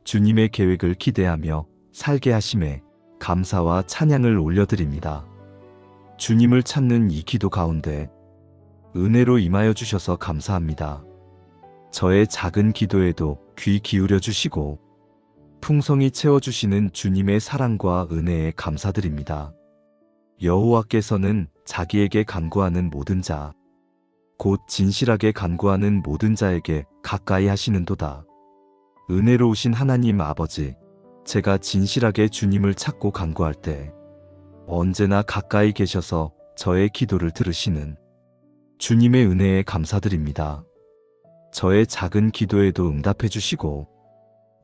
주님의 계획을 기대하며 살게 하심에 감사와 찬양을 올려드립니다. 주님을 찾는 이 기도 가운데 은혜로 임하여 주셔서 감사합니다. 저의 작은 기도에도 귀 기울여 주시고 풍성히 채워주시는 주님의 사랑과 은혜에 감사드립니다. 여호와께서는 자기에게 간구하는 모든 자, 곧 진실하게 간구하는 모든 자에게 가까이 하시는도다. 은혜로우신 하나님 아버지, 제가 진실하게 주님을 찾고 간구할 때 언제나 가까이 계셔서 저의 기도를 들으시는 주님의 은혜에 감사드립니다. 저의 작은 기도에도 응답해 주시고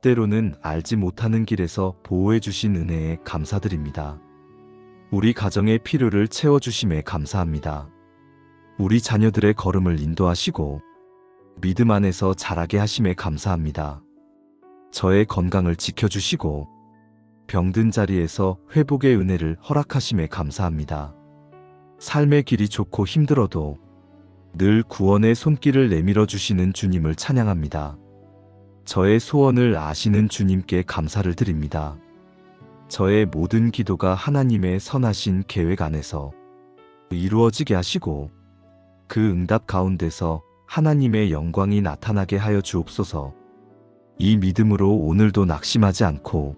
때로는 알지 못하는 길에서 보호해 주신 은혜에 감사드립니다. 우리 가정의 필요를 채워주심에 감사합니다. 우리 자녀들의 걸음을 인도하시고 믿음 안에서 자라게 하심에 감사합니다. 저의 건강을 지켜주시고 병든 자리에서 회복의 은혜를 허락하심에 감사합니다. 삶의 길이 좋고 힘들어도 늘 구원의 손길을 내밀어 주시는 주님을 찬양합니다. 저의 소원을 아시는 주님께 감사를 드립니다. 저의 모든 기도가 하나님의 선하신 계획 안에서 이루어지게 하시고 그 응답 가운데서 하나님의 영광이 나타나게 하여 주옵소서. 이 믿음으로 오늘도 낙심하지 않고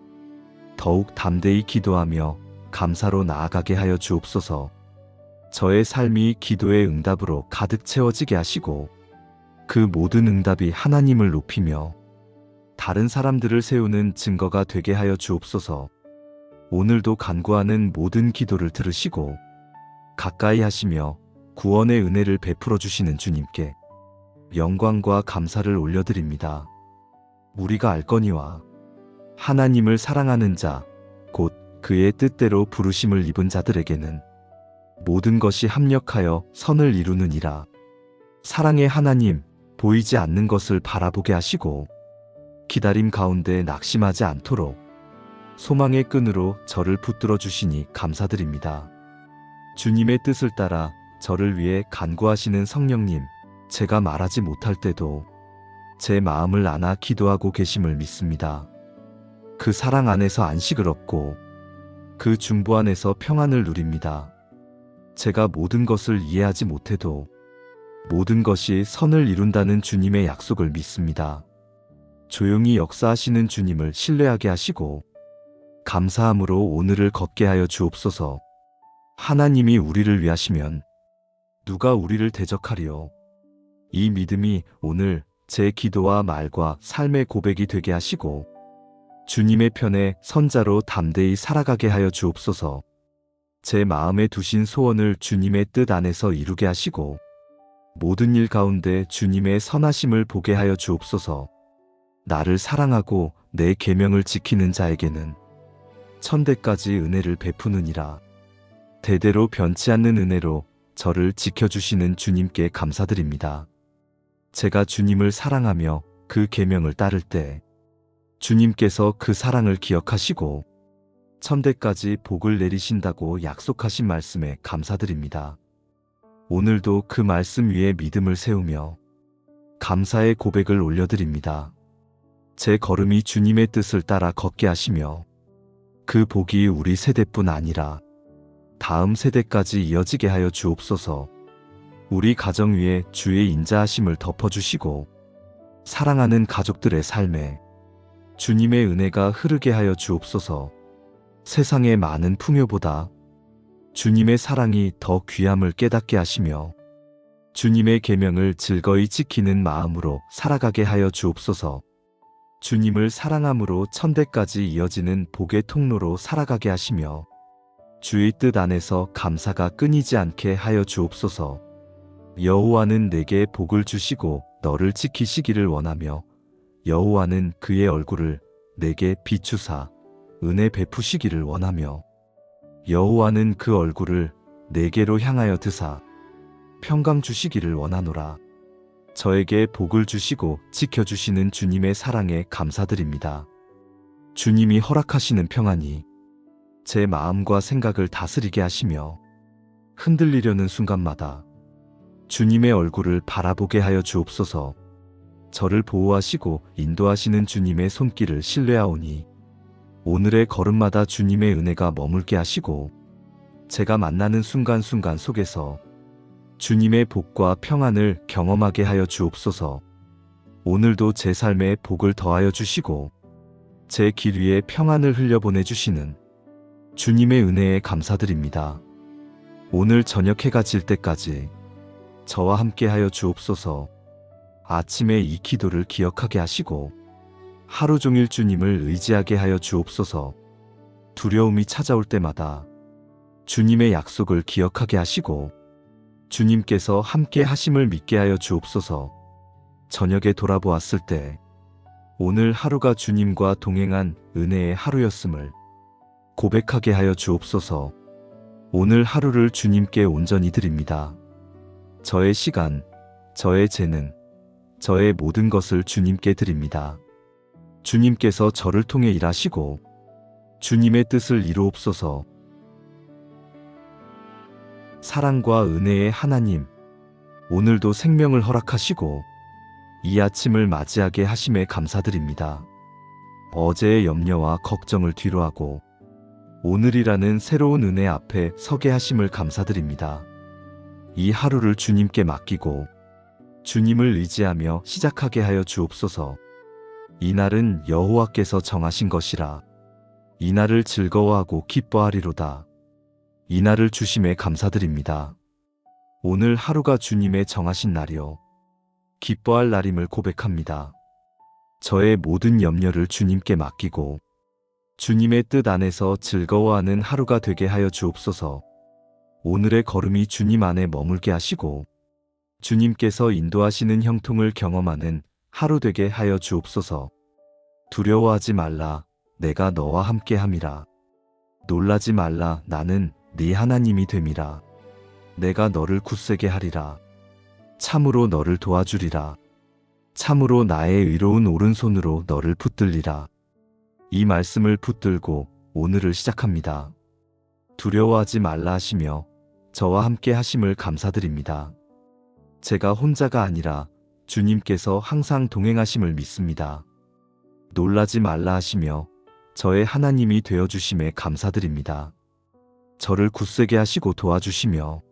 더욱 담대히 기도하며 감사로 나아가게 하여 주옵소서. 저의 삶이 기도의 응답으로 가득 채워지게 하시고 그 모든 응답이 하나님을 높이며 다른 사람들을 세우는 증거가 되게 하여 주옵소서. 오늘도 간구하는 모든 기도를 들으시고 가까이 하시며 구원의 은혜를 베풀어 주시는 주님께 영광과 감사를 올려드립니다. 우리가 알거니와 하나님을 사랑하는 자, 곧 그의 뜻대로 부르심을 입은 자들에게는 모든 것이 합력하여 선을 이루느니라. 사랑의 하나님, 보이지 않는 것을 바라보게 하시고 기다림 가운데 낙심하지 않도록 소망의 끈으로 저를 붙들어 주시니 감사드립니다. 주님의 뜻을 따라 저를 위해 간구하시는 성령님, 제가 말하지 못할 때도 제 마음을 안아 기도하고 계심을 믿습니다. 그 사랑 안에서 안식을 얻고 그 중보 안에서 평안을 누립니다. 제가 모든 것을 이해하지 못해도 모든 것이 선을 이룬다는 주님의 약속을 믿습니다. 조용히 역사하시는 주님을 신뢰하게 하시고 감사함으로 오늘을 걷게 하여 주옵소서. 하나님이 우리를 위하시면 누가 우리를 대적하리요. 이 믿음이 오늘 제 기도와 말과 삶의 고백이 되게 하시고 주님의 편에 선자로 담대히 살아가게 하여 주옵소서. 제 마음에 두신 소원을 주님의 뜻 안에서 이루게 하시고 모든 일 가운데 주님의 선하심을 보게 하여 주옵소서. 나를 사랑하고 내 계명을 지키는 자에게는 천대까지 은혜를 베푸느니라. 대대로 변치 않는 은혜로 저를 지켜주시는 주님께 감사드립니다. 제가 주님을 사랑하며 그 계명을 따를 때 주님께서 그 사랑을 기억하시고 천대까지 복을 내리신다고 약속하신 말씀에 감사드립니다. 오늘도 그 말씀 위에 믿음을 세우며 감사의 고백을 올려드립니다. 제 걸음이 주님의 뜻을 따라 걷게 하시며 그 복이 우리 세대뿐 아니라 다음 세대까지 이어지게 하여 주옵소서. 우리 가정 위에 주의 인자하심을 덮어주시고 사랑하는 가족들의 삶에 주님의 은혜가 흐르게 하여 주옵소서. 세상의 많은 풍요보다 주님의 사랑이 더 귀함을 깨닫게 하시며 주님의 계명을 즐거이 지키는 마음으로 살아가게 하여 주옵소서. 주님을 사랑함으로 천대까지 이어지는 복의 통로로 살아가게 하시며 주의 뜻 안에서 감사가 끊이지 않게 하여 주옵소서. 여호와는 내게 복을 주시고 너를 지키시기를 원하며 여호와는 그의 얼굴을 내게 비추사 은혜 베푸시기를 원하며 여호와는 그 얼굴을 내게로 향하여 드사 평강 주시기를 원하노라. 저에게 복을 주시고 지켜주시는 주님의 사랑에 감사드립니다. 주님이 허락하시는 평안이 제 마음과 생각을 다스리게 하시며 흔들리려는 순간마다 주님의 얼굴을 바라보게 하여 주옵소서. 저를 보호하시고 인도하시는 주님의 손길을 신뢰하오니 오늘의 걸음마다 주님의 은혜가 머물게 하시고 제가 만나는 순간순간 속에서 주님의 복과 평안을 경험하게 하여 주옵소서. 오늘도 제 삶에 복을 더하여 주시고 제 길 위에 평안을 흘려보내 주시는 주님의 은혜에 감사드립니다. 오늘 저녁 해가 질 때까지 저와 함께 하여 주옵소서. 아침에 이 기도를 기억하게 하시고 하루 종일 주님을 의지하게 하여 주옵소서. 두려움이 찾아올 때마다 주님의 약속을 기억하게 하시고 주님께서 함께 하심을 믿게 하여 주옵소서. 저녁에 돌아보았을 때 오늘 하루가 주님과 동행한 은혜의 하루였음을 고백하게 하여 주옵소서. 오늘 하루를 주님께 온전히 드립니다. 저의 시간, 저의 재능, 저의 모든 것을 주님께 드립니다. 주님께서 저를 통해 일하시고 주님의 뜻을 이루옵소서. 사랑과 은혜의 하나님, 오늘도 생명을 허락하시고 이 아침을 맞이하게 하심에 감사드립니다. 어제의 염려와 걱정을 뒤로하고 오늘이라는 새로운 은혜 앞에 서게 하심을 감사드립니다. 이 하루를 주님께 맡기고 주님을 의지하며 시작하게 하여 주옵소서. 이날은 여호와께서 정하신 것이라 이날을 즐거워하고 기뻐하리로다. 이날을 주심에 감사드립니다. 오늘 하루가 주님의 정하신 날이요 기뻐할 날임을 고백합니다. 저의 모든 염려를 주님께 맡기고 주님의 뜻 안에서 즐거워하는 하루가 되게 하여 주옵소서. 오늘의 걸음이 주님 안에 머물게 하시고 주님께서 인도하시는 형통을 경험하는 하루 되게 하여 주옵소서. 두려워하지 말라, 내가 너와 함께함이라. 놀라지 말라, 나는 네 하나님이 됨이라. 내가 너를 굳세게 하리라. 참으로 너를 도와주리라. 참으로 나의 의로운 오른손으로 너를 붙들리라. 이 말씀을 붙들고 오늘을 시작합니다. 두려워하지 말라 하시며 저와 함께 하심을 감사드립니다. 제가 혼자가 아니라 주님께서 항상 동행하심을 믿습니다. 놀라지 말라 하시며 저의 하나님이 되어주심에 감사드립니다. 저를 굳세게 하시고 도와주시며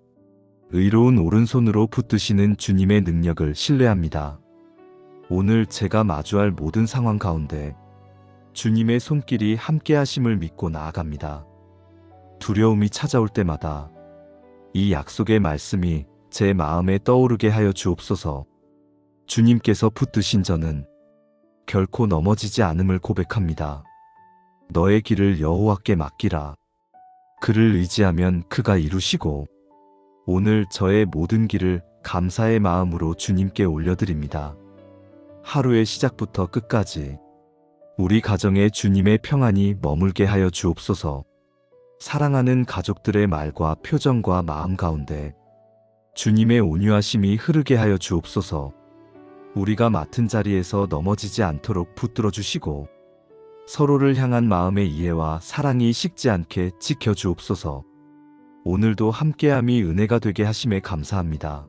의로운 오른손으로 붙드시는 주님의 능력을 신뢰합니다. 오늘 제가 마주할 모든 상황 가운데 주님의 손길이 함께 하심을 믿고 나아갑니다. 두려움이 찾아올 때마다 이 약속의 말씀이 제 마음에 떠오르게 하여 주옵소서. 주님께서 붙드신 저는 결코 넘어지지 않음을 고백합니다. 너의 길을 여호와께 맡기라. 그를 의지하면 그가 이루시고 오늘 저의 모든 길을 감사의 마음으로 주님께 올려드립니다. 하루의 시작부터 끝까지 우리 가정에 주님의 평안이 머물게 하여 주옵소서. 사랑하는 가족들의 말과 표정과 마음 가운데 주님의 온유하심이 흐르게 하여 주옵소서. 우리가 맡은 자리에서 넘어지지 않도록 붙들어 주시고 서로를 향한 마음의 이해와 사랑이 식지 않게 지켜 주옵소서. 오늘도 함께함이 은혜가 되게 하심에 감사합니다.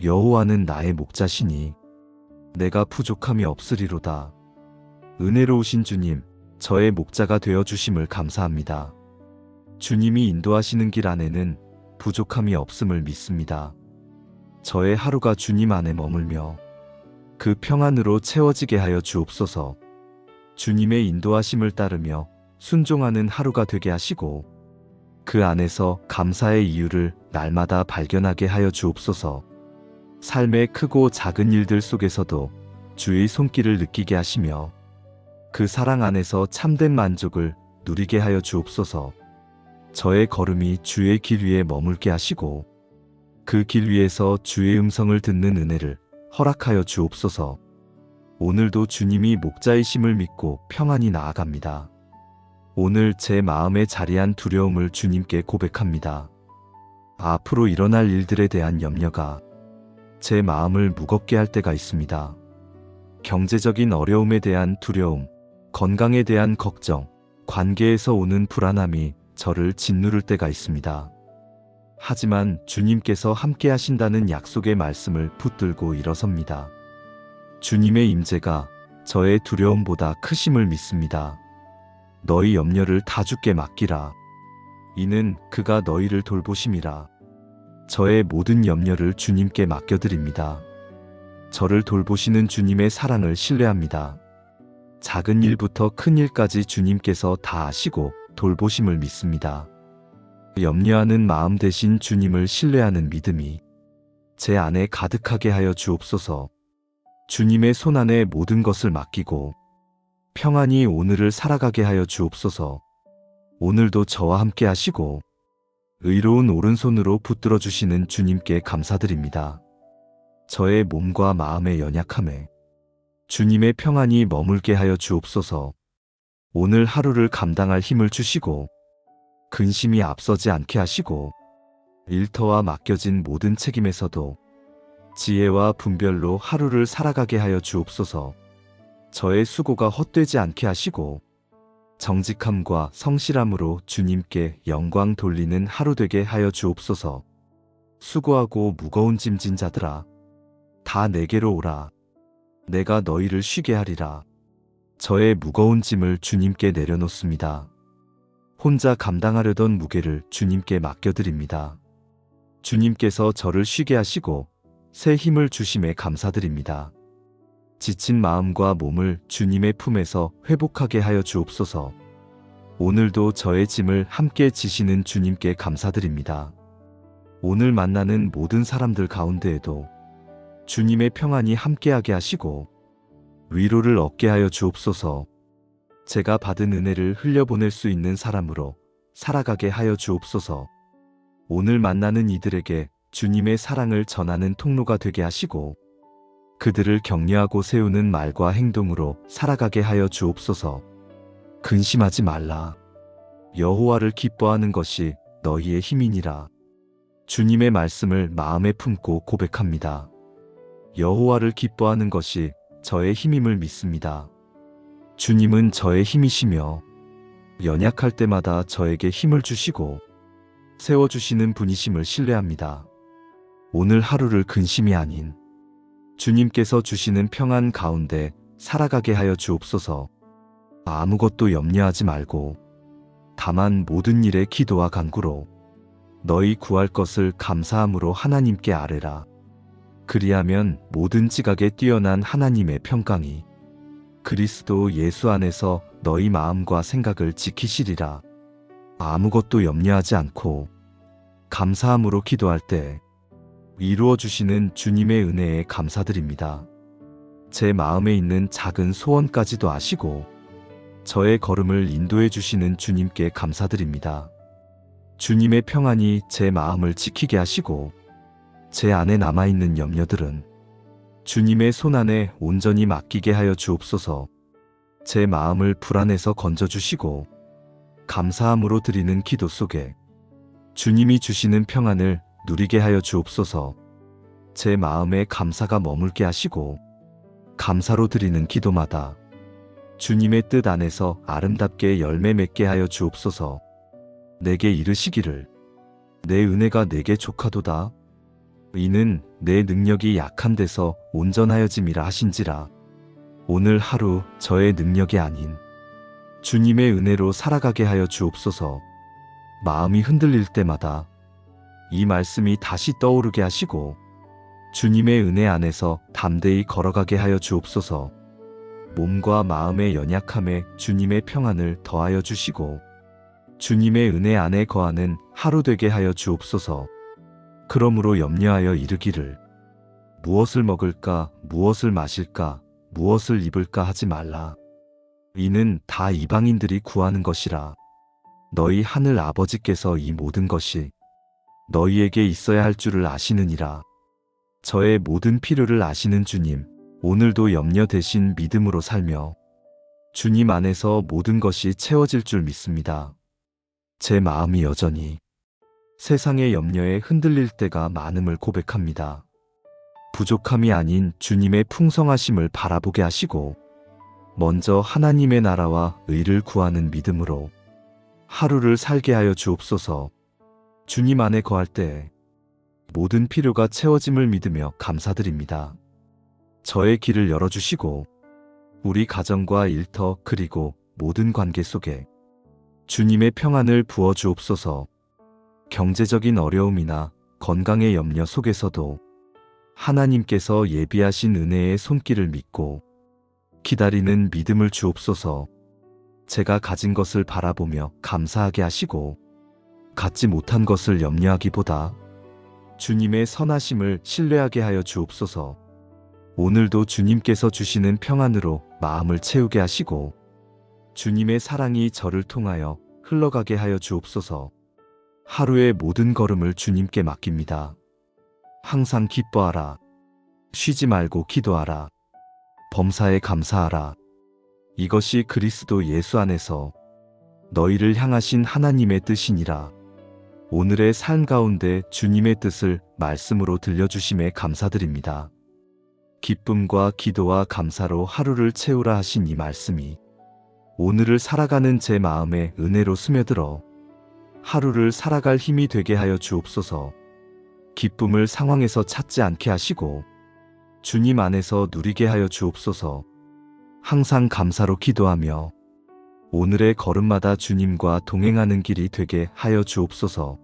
여호와는 나의 목자시니 내가 부족함이 없으리로다. 은혜로우신 주님, 저의 목자가 되어 주심을 감사합니다. 주님이 인도하시는 길 안에는 부족함이 없음을 믿습니다. 저의 하루가 주님 안에 머물며 그 평안으로 채워지게 하여 주옵소서. 주님의 인도하심을 따르며 순종하는 하루가 되게 하시고 그 안에서 감사의 이유를 날마다 발견하게 하여 주옵소서. 삶의 크고 작은 일들 속에서도 주의 손길을 느끼게 하시며 그 사랑 안에서 참된 만족을 누리게 하여 주옵소서. 저의 걸음이 주의 길 위에 머물게 하시고 그 길 위에서 주의 음성을 듣는 은혜를 허락하여 주옵소서. 오늘도 주님이 목자이심을 믿고 평안히 나아갑니다. 오늘 제 마음에 자리한 두려움을 주님께 고백합니다. 앞으로 일어날 일들에 대한 염려가 제 마음을 무겁게 할 때가 있습니다. 경제적인 어려움에 대한 두려움, 건강에 대한 걱정, 관계에서 오는 불안함이 저를 짓누를 때가 있습니다. 하지만 주님께서 함께 하신다는 약속의 말씀을 붙들고 일어섭니다. 주님의 임재가 저의 두려움보다 크심을 믿습니다. 너희 염려를 다 주께 맡기라. 이는 그가 너희를 돌보심이라. 저의 모든 염려를 주님께 맡겨드립니다. 저를 돌보시는 주님의 사랑을 신뢰합니다. 작은 일부터 큰 일까지 주님께서 다 아시고 돌보심을 믿습니다. 염려하는 마음 대신 주님을 신뢰하는 믿음이 제 안에 가득하게 하여 주옵소서. 주님의 손 안에 모든 것을 맡기고 평안히 오늘을 살아가게 하여 주옵소서. 오늘도 저와 함께 하시고 의로운 오른손으로 붙들어 주시는 주님께 감사드립니다. 저의 몸과 마음의 연약함에 주님의 평안이 머물게 하여 주옵소서. 오늘 하루를 감당할 힘을 주시고 근심이 앞서지 않게 하시고 일터와 맡겨진 모든 책임에서도 지혜와 분별로 하루를 살아가게 하여 주옵소서. 저의 수고가 헛되지 않게 하시고 정직함과 성실함으로 주님께 영광 돌리는 하루 되게 하여 주옵소서. 수고하고 무거운 짐진 자들아, 다 내게로 오라. 내가 너희를 쉬게 하리라. 저의 무거운 짐을 주님께 내려놓습니다. 혼자 감당하려던 무게를 주님께 맡겨드립니다. 주님께서 저를 쉬게 하시고 새 힘을 주심에 감사드립니다. 지친 마음과 몸을 주님의 품에서 회복하게 하여 주옵소서. 오늘도 저의 짐을 함께 지시는 주님께 감사드립니다. 오늘 만나는 모든 사람들 가운데에도 주님의 평안이 함께하게 하시고 위로를 얻게 하여 주옵소서. 제가 받은 은혜를 흘려보낼 수 있는 사람으로 살아가게 하여 주옵소서. 오늘 만나는 이들에게 주님의 사랑을 전하는 통로가 되게 하시고 그들을 격려하고 세우는 말과 행동으로 살아가게 하여 주옵소서. 근심하지 말라. 여호와를 기뻐하는 것이 너희의 힘이니라. 주님의 말씀을 마음에 품고 고백합니다. 여호와를 기뻐하는 것이 저의 힘임을 믿습니다. 주님은 저의 힘이시며 연약할 때마다 저에게 힘을 주시고 세워주시는 분이심을 신뢰합니다. 오늘 하루를 근심이 아닌 주님께서 주시는 평안 가운데 살아가게 하여 주옵소서. 아무것도 염려하지 말고 다만 모든 일에 기도와 간구로 너희 구할 것을 감사함으로 하나님께 아뢰라. 그리하면 모든 지각에 뛰어난 하나님의 평강이 그리스도 예수 안에서 너희 마음과 생각을 지키시리라. 아무것도 염려하지 않고 감사함으로 기도할 때 이루어 주시는 주님의 은혜에 감사드립니다. 제 마음에 있는 작은 소원까지도 아시고 저의 걸음을 인도해 주시는 주님께 감사드립니다. 주님의 평안이 제 마음을 지키게 하시고 제 안에 남아있는 염려들은 주님의 손안에 온전히 맡기게 하여 주옵소서. 제 마음을 불안에서 건져주시고 감사함으로 드리는 기도 속에 주님이 주시는 평안을 누리게 하여 주옵소서. 제 마음에 감사가 머물게 하시고 감사로 드리는 기도마다 주님의 뜻 안에서 아름답게 열매 맺게 하여 주옵소서. 내게 이르시기를 내 은혜가 내게 족하도다. 이는 내 능력이 약한 데서 온전하여짐이라 하신지라. 오늘 하루 저의 능력이 아닌 주님의 은혜로 살아가게 하여 주옵소서. 마음이 흔들릴 때마다 이 말씀이 다시 떠오르게 하시고 주님의 은혜 안에서 담대히 걸어가게 하여 주옵소서. 몸과 마음의 연약함에 주님의 평안을 더하여 주시고 주님의 은혜 안에 거하는 하루 되게 하여 주옵소서. 그러므로 염려하여 이르기를 무엇을 먹을까, 무엇을 마실까, 무엇을 입을까 하지 말라. 이는 다 이방인들이 구하는 것이라. 너희 하늘 아버지께서 이 모든 것이 너희에게 있어야 할 줄을 아시느니라. 저의 모든 필요를 아시는 주님, 오늘도 염려 대신 믿음으로 살며 주님 안에서 모든 것이 채워질 줄 믿습니다. 제 마음이 여전히 세상의 염려에 흔들릴 때가 많음을 고백합니다. 부족함이 아닌 주님의 풍성하심을 바라보게 하시고 먼저 하나님의 나라와 의를 구하는 믿음으로 하루를 살게 하여 주옵소서. 주님 안에 거할 때 모든 필요가 채워짐을 믿으며 감사드립니다. 저의 길을 열어주시고 우리 가정과 일터 그리고 모든 관계 속에 주님의 평안을 부어 주옵소서. 경제적인 어려움이나 건강의 염려 속에서도 하나님께서 예비하신 은혜의 손길을 믿고 기다리는 믿음을 주옵소서. 제가 가진 것을 바라보며 감사하게 하시고 갖지 못한 것을 염려하기보다 주님의 선하심을 신뢰하게 하여 주옵소서. 오늘도 주님께서 주시는 평안으로 마음을 채우게 하시고 주님의 사랑이 저를 통하여 흘러가게 하여 주옵소서. 하루의 모든 걸음을 주님께 맡깁니다. 항상 기뻐하라. 쉬지 말고 기도하라. 범사에 감사하라. 이것이 그리스도 예수 안에서 너희를 향하신 하나님의 뜻이니라. 오늘의 삶 가운데 주님의 뜻을 말씀으로 들려주심에 감사드립니다. 기쁨과 기도와 감사로 하루를 채우라 하신 이 말씀이 오늘을 살아가는 제 마음에 은혜로 스며들어 하루를 살아갈 힘이 되게 하여 주옵소서. 기쁨을 상황에서 찾지 않게 하시고 주님 안에서 누리게 하여 주옵소서. 항상 감사로 기도하며 오늘의 걸음마다 주님과 동행하는 길이 되게 하여 주옵소서.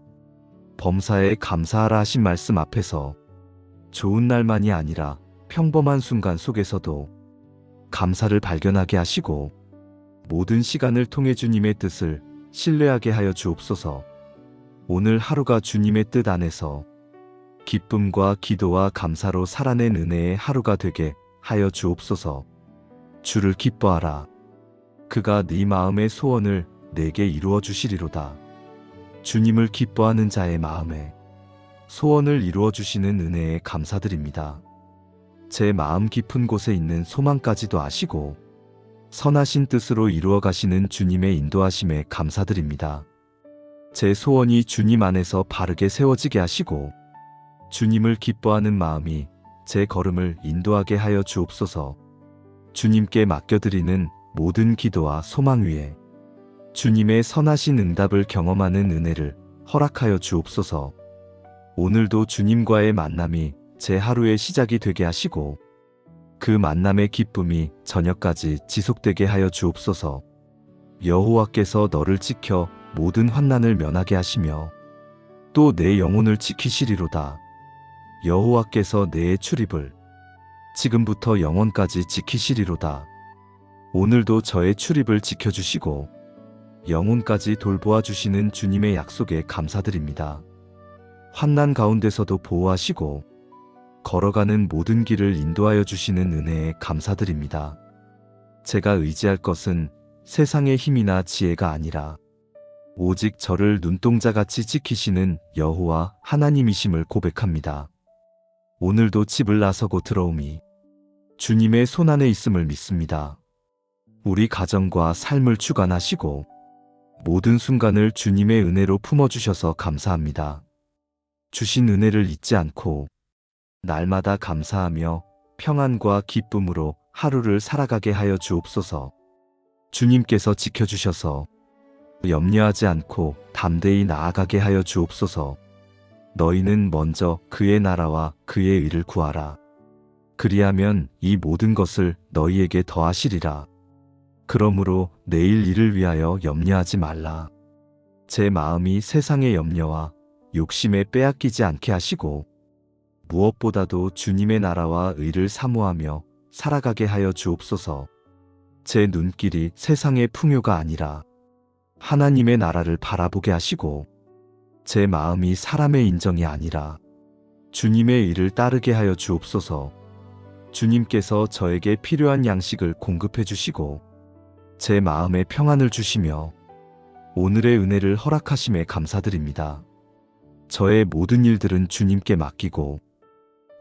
범사에 감사하라 하신 말씀 앞에서 좋은 날만이 아니라 평범한 순간 속에서도 감사를 발견하게 하시고 모든 시간을 통해 주님의 뜻을 신뢰하게 하여 주옵소서. 오늘 하루가 주님의 뜻 안에서 기쁨과 기도와 감사로 살아낸 은혜의 하루가 되게 하여 주옵소서. 주를 기뻐하라. 그가 네 마음의 소원을 내게 이루어 주시리로다. 주님을 기뻐하는 자의 마음에 소원을 이루어 주시는 은혜에 감사드립니다. 제 마음 깊은 곳에 있는 소망까지도 아시고 선하신 뜻으로 이루어 가시는 주님의 인도하심에 감사드립니다. 제 소원이 주님 안에서 바르게 세워지게 하시고 주님을 기뻐하는 마음이 제 걸음을 인도하게 하여 주옵소서. 주님께 맡겨드리는 모든 기도와 소망 위에 주님의 선하신 응답을 경험하는 은혜를 허락하여 주옵소서. 오늘도 주님과의 만남이 제 하루의 시작이 되게 하시고 그 만남의 기쁨이 저녁까지 지속되게 하여 주옵소서. 여호와께서 너를 지켜 모든 환난을 면하게 하시며 또 내 영혼을 지키시리로다. 여호와께서 내 출입을 지금부터 영원까지 지키시리로다. 오늘도 저의 출입을 지켜주시고 영혼까지 돌보아 주시는 주님의 약속에 감사드립니다. 환난 가운데서도 보호하시고 걸어가는 모든 길을 인도하여 주시는 은혜에 감사드립니다. 제가 의지할 것은 세상의 힘이나 지혜가 아니라 오직 저를 눈동자같이 지키시는 여호와 하나님이심을 고백합니다. 오늘도 집을 나서고 들어오미 주님의 손안에 있음을 믿습니다. 우리 가정과 삶을 주관하시고 모든 순간을 주님의 은혜로 품어주셔서 감사합니다. 주신 은혜를 잊지 않고 날마다 감사하며 평안과 기쁨으로 하루를 살아가게 하여 주옵소서. 주님께서 지켜주셔서 염려하지 않고 담대히 나아가게 하여 주옵소서. 너희는 먼저 그의 나라와 그의 의를 구하라. 그리하면 이 모든 것을 너희에게 더하시리라. 그러므로 내일 일을 위하여 염려하지 말라. 제 마음이 세상의 염려와 욕심에 빼앗기지 않게 하시고 무엇보다도 주님의 나라와 의를 사모하며 살아가게 하여 주옵소서. 제 눈길이 세상의 풍요가 아니라 하나님의 나라를 바라보게 하시고 제 마음이 사람의 인정이 아니라 주님의 의를 따르게 하여 주옵소서. 주님께서 저에게 필요한 양식을 공급해 주시고 제 마음에 평안을 주시며 오늘의 은혜를 허락하심에 감사드립니다. 저의 모든 일들은 주님께 맡기고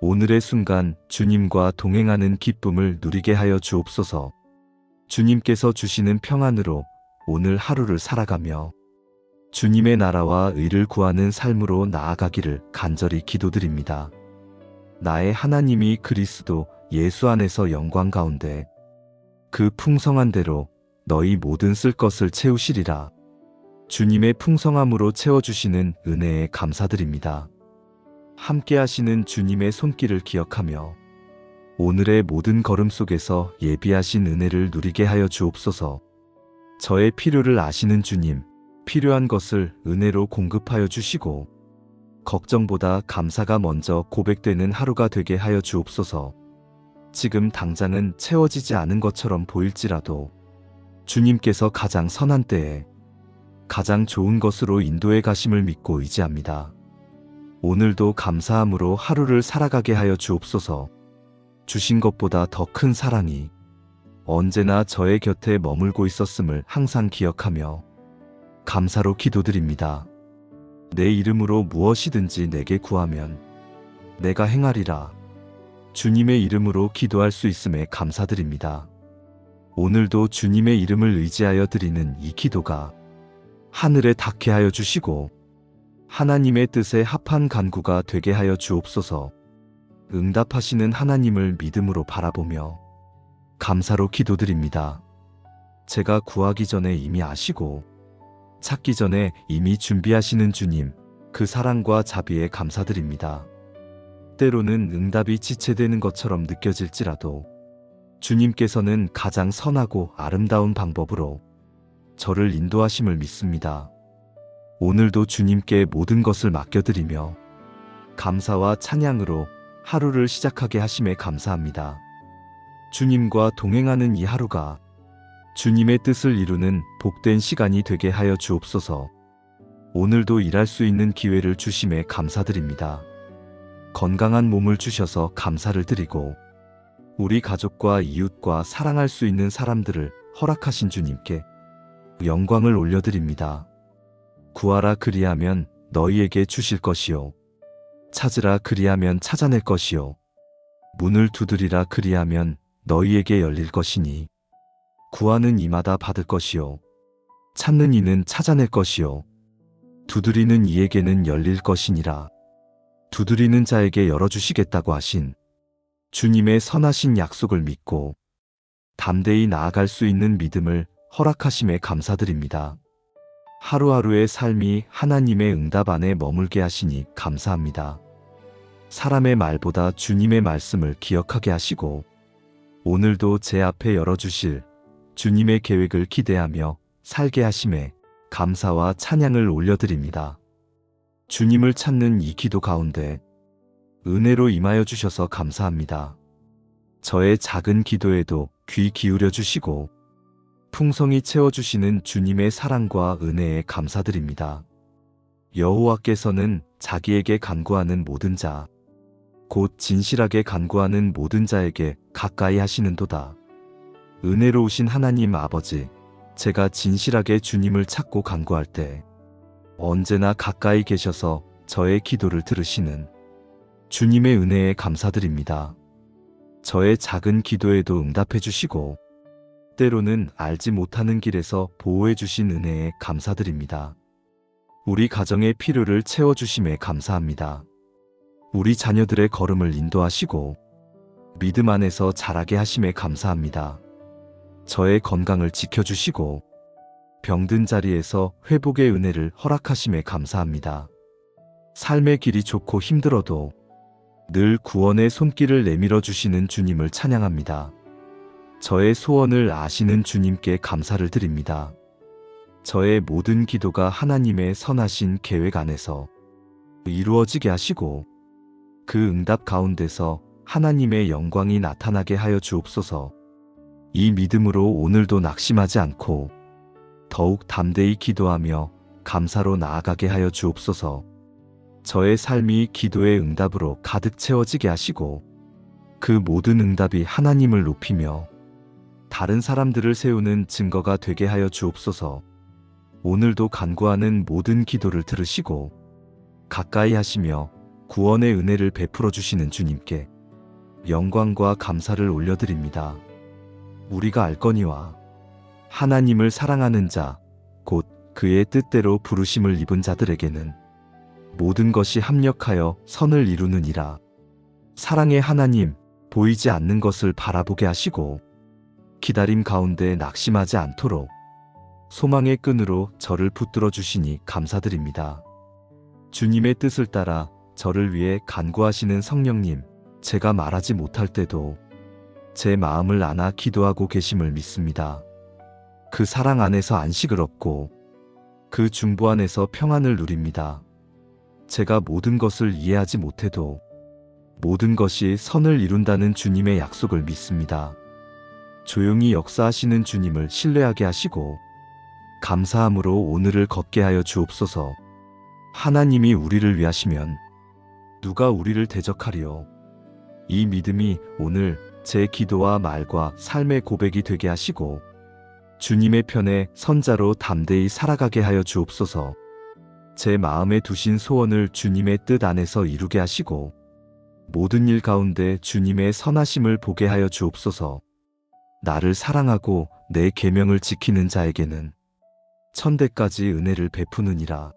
오늘의 순간 주님과 동행하는 기쁨을 누리게 하여 주옵소서. 주님께서 주시는 평안으로 오늘 하루를 살아가며 주님의 나라와 의를 구하는 삶으로 나아가기를 간절히 기도드립니다. 나의 하나님이 그리스도 예수 안에서 영광 가운데 그 풍성한 대로 너희 모든 쓸 것을 채우시리라. 주님의 풍성함으로 채워주시는 은혜에 감사드립니다. 함께 하시는 주님의 손길을 기억하며 오늘의 모든 걸음 속에서 예비하신 은혜를 누리게 하여 주옵소서. 저의 필요를 아시는 주님, 필요한 것을 은혜로 공급하여 주시고 걱정보다 감사가 먼저 고백되는 하루가 되게 하여 주옵소서. 지금 당장은 채워지지 않은 것처럼 보일지라도 주님께서 가장 선한 때에 가장 좋은 것으로 인도해 가심을 믿고 의지합니다. 오늘도 감사함으로 하루를 살아가게 하여 주옵소서. 주신 것보다 더 큰 사랑이 언제나 저의 곁에 머물고 있었음을 항상 기억하며 감사로 기도드립니다. 내 이름으로 무엇이든지 내게 구하면 내가 행하리라. 주님의 이름으로 기도할 수 있음에 감사드립니다. 오늘도 주님의 이름을 의지하여 드리는 이 기도가 하늘에 닿게 하여 주시고 하나님의 뜻에 합한 간구가 되게 하여 주옵소서. 응답하시는 하나님을 믿음으로 바라보며 감사로 기도드립니다. 제가 구하기 전에 이미 아시고 찾기 전에 이미 준비하시는 주님, 그 사랑과 자비에 감사드립니다. 때로는 응답이 지체되는 것처럼 느껴질지라도 주님께서는 가장 선하고 아름다운 방법으로 저를 인도하심을 믿습니다. 오늘도 주님께 모든 것을 맡겨드리며 감사와 찬양으로 하루를 시작하게 하심에 감사합니다. 주님과 동행하는 이 하루가 주님의 뜻을 이루는 복된 시간이 되게 하여 주옵소서. 오늘도 일할 수 있는 기회를 주심에 감사드립니다. 건강한 몸을 주셔서 감사를 드리고 우리 가족과 이웃과 사랑할 수 있는 사람들을 허락하신 주님께 영광을 올려드립니다. 구하라 그리하면 너희에게 주실 것이요 찾으라 그리하면 찾아낼 것이요 문을 두드리라 그리하면 너희에게 열릴 것이니 구하는 이마다 받을 것이요 찾는 이는 찾아낼 것이요 두드리는 이에게는 열릴 것이니라. 두드리는 자에게 열어주시겠다고 하신 주님의 선하신 약속을 믿고 담대히 나아갈 수 있는 믿음을 허락하심에 감사드립니다. 하루하루의 삶이 하나님의 응답 안에 머물게 하시니 감사합니다. 사람의 말보다 주님의 말씀을 기억하게 하시고 오늘도 제 앞에 열어주실 주님의 계획을 기대하며 살게 하심에 감사와 찬양을 올려드립니다. 주님을 찾는 이 기도 가운데 은혜로 임하여 주셔서 감사합니다. 저의 작은 기도에도 귀 기울여 주시고 풍성히 채워주시는 주님의 사랑과 은혜에 감사드립니다. 여호와께서는 자기에게 간구하는 모든 자, 곧 진실하게 간구하는 모든 자에게 가까이 하시는도다. 은혜로우신 하나님 아버지, 제가 진실하게 주님을 찾고 간구할 때 언제나 가까이 계셔서 저의 기도를 들으시는 주님의 은혜에 감사드립니다. 저의 작은 기도에도 응답해 주시고 때로는 알지 못하는 길에서 보호해 주신 은혜에 감사드립니다. 우리 가정의 필요를 채워주심에 감사합니다. 우리 자녀들의 걸음을 인도하시고 믿음 안에서 자라게 하심에 감사합니다. 저의 건강을 지켜주시고 병든 자리에서 회복의 은혜를 허락하심에 감사합니다. 삶의 길이 좋고 힘들어도 늘 구원의 손길을 내밀어 주시는 주님을 찬양합니다. 저의 소원을 아시는 주님께 감사를 드립니다. 저의 모든 기도가 하나님의 선하신 계획 안에서 이루어지게 하시고 그 응답 가운데서 하나님의 영광이 나타나게 하여 주옵소서. 이 믿음으로 오늘도 낙심하지 않고 더욱 담대히 기도하며 감사로 나아가게 하여 주옵소서. 저의 삶이 기도의 응답으로 가득 채워지게 하시고 그 모든 응답이 하나님을 높이며 다른 사람들을 세우는 증거가 되게 하여 주옵소서. 오늘도 간구하는 모든 기도를 들으시고 가까이 하시며 구원의 은혜를 베풀어 주시는 주님께 영광과 감사를 올려드립니다. 우리가 알거니와 하나님을 사랑하는 자, 곧 그의 뜻대로 부르심을 입은 자들에게는 모든 것이 합력하여 선을 이루느니라. 사랑의 하나님, 보이지 않는 것을 바라보게 하시고 기다림 가운데 낙심하지 않도록 소망의 끈으로 저를 붙들어 주시니 감사드립니다. 주님의 뜻을 따라 저를 위해 간구하시는 성령님, 제가 말하지 못할 때도 제 마음을 안아 기도하고 계심을 믿습니다. 그 사랑 안에서 안식을 얻고 그 중보 안에서 평안을 누립니다. 제가 모든 것을 이해하지 못해도 모든 것이 선을 이룬다는 주님의 약속을 믿습니다. 조용히 역사하시는 주님을 신뢰하게 하시고 감사함으로 오늘을 걷게 하여 주옵소서. 하나님이 우리를 위하시면 누가 우리를 대적하리요. 이 믿음이 오늘 제 기도와 말과 삶의 고백이 되게 하시고 주님의 편에 선자로 담대히 살아가게 하여 주옵소서. 제 마음에 두신 소원을 주님의 뜻 안에서 이루게 하시고 모든 일 가운데 주님의 선하심을 보게 하여 주옵소서. 나를 사랑하고 내 계명을 지키는 자에게는 천대까지 은혜를 베푸느니라.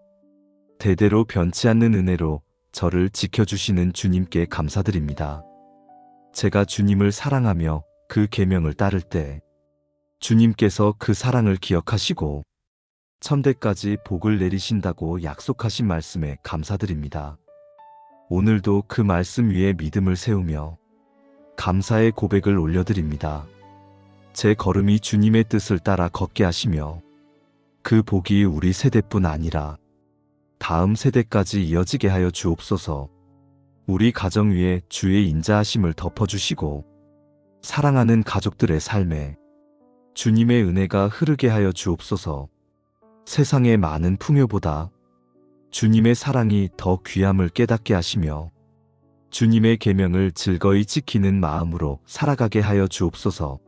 대대로 변치 않는 은혜로 저를 지켜주시는 주님께 감사드립니다. 제가 주님을 사랑하며 그 계명을 따를 때 주님께서 그 사랑을 기억하시고 천대까지 복을 내리신다고 약속하신 말씀에 감사드립니다. 오늘도 그 말씀 위에 믿음을 세우며 감사의 고백을 올려드립니다. 제 걸음이 주님의 뜻을 따라 걷게 하시며 그 복이 우리 세대뿐 아니라 다음 세대까지 이어지게 하여 주옵소서. 우리 가정 위에 주의 인자하심을 덮어주시고 사랑하는 가족들의 삶에 주님의 은혜가 흐르게 하여 주옵소서. 세상의 많은 풍요보다 주님의 사랑이 더 귀함을 깨닫게 하시며 주님의 계명을 즐거이 지키는 마음으로 살아가게 하여 주옵소서.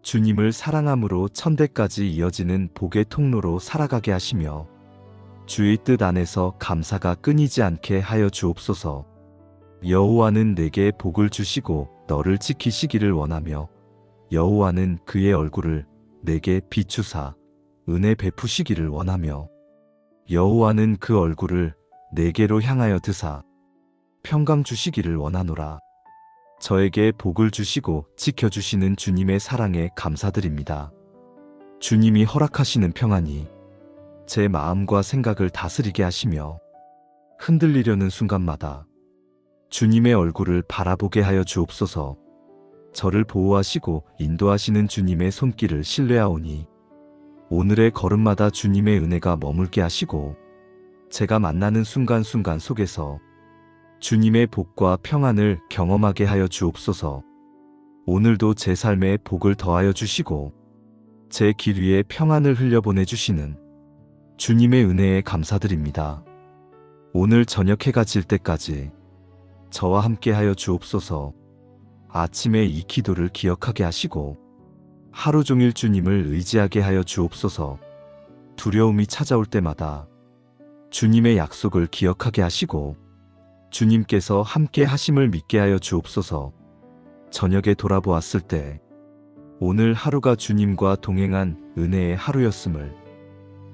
주님을 사랑함으로 천대까지 이어지는 복의 통로로 살아가게 하시며 주의 뜻 안에서 감사가 끊이지 않게 하여 주옵소서. 여호와는 내게 복을 주시고 너를 지키시기를 원하며 여호와는 그의 얼굴을 내게 비추사 은혜 베푸시기를 원하며 여호와는 그 얼굴을 내게로 향하여 드사 평강 주시기를 원하노라. 저에게 복을 주시고 지켜주시는 주님의 사랑에 감사드립니다. 주님이 허락하시는 평안이 제 마음과 생각을 다스리게 하시며 흔들리려는 순간마다 주님의 얼굴을 바라보게 하여 주옵소서. 저를 보호하시고 인도하시는 주님의 손길을 신뢰하오니 오늘의 걸음마다 주님의 은혜가 머물게 하시고 제가 만나는 순간순간 속에서 주님의 복과 평안을 경험하게 하여 주옵소서. 오늘도 제 삶에 복을 더하여 주시고 제 길 위에 평안을 흘려보내 주시는 주님의 은혜에 감사드립니다. 오늘 저녁 해가 질 때까지 저와 함께 하여 주옵소서. 아침에 이 기도를 기억하게 하시고 하루 종일 주님을 의지하게 하여 주옵소서. 두려움이 찾아올 때마다 주님의 약속을 기억하게 하시고 주님께서 함께 하심을 믿게 하여 주옵소서. 저녁에 돌아보았을 때 오늘 하루가 주님과 동행한 은혜의 하루였음을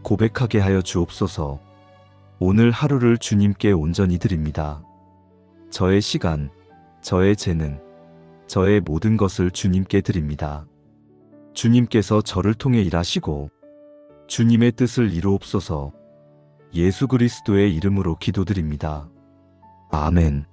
고백하게 하여 주옵소서. 오늘 하루를 주님께 온전히 드립니다. 저의 시간, 저의 재능, 저의 모든 것을 주님께 드립니다. 주님께서 저를 통해 일하시고 주님의 뜻을 이루옵소서. 예수 그리스도의 이름으로 기도드립니다. 아멘.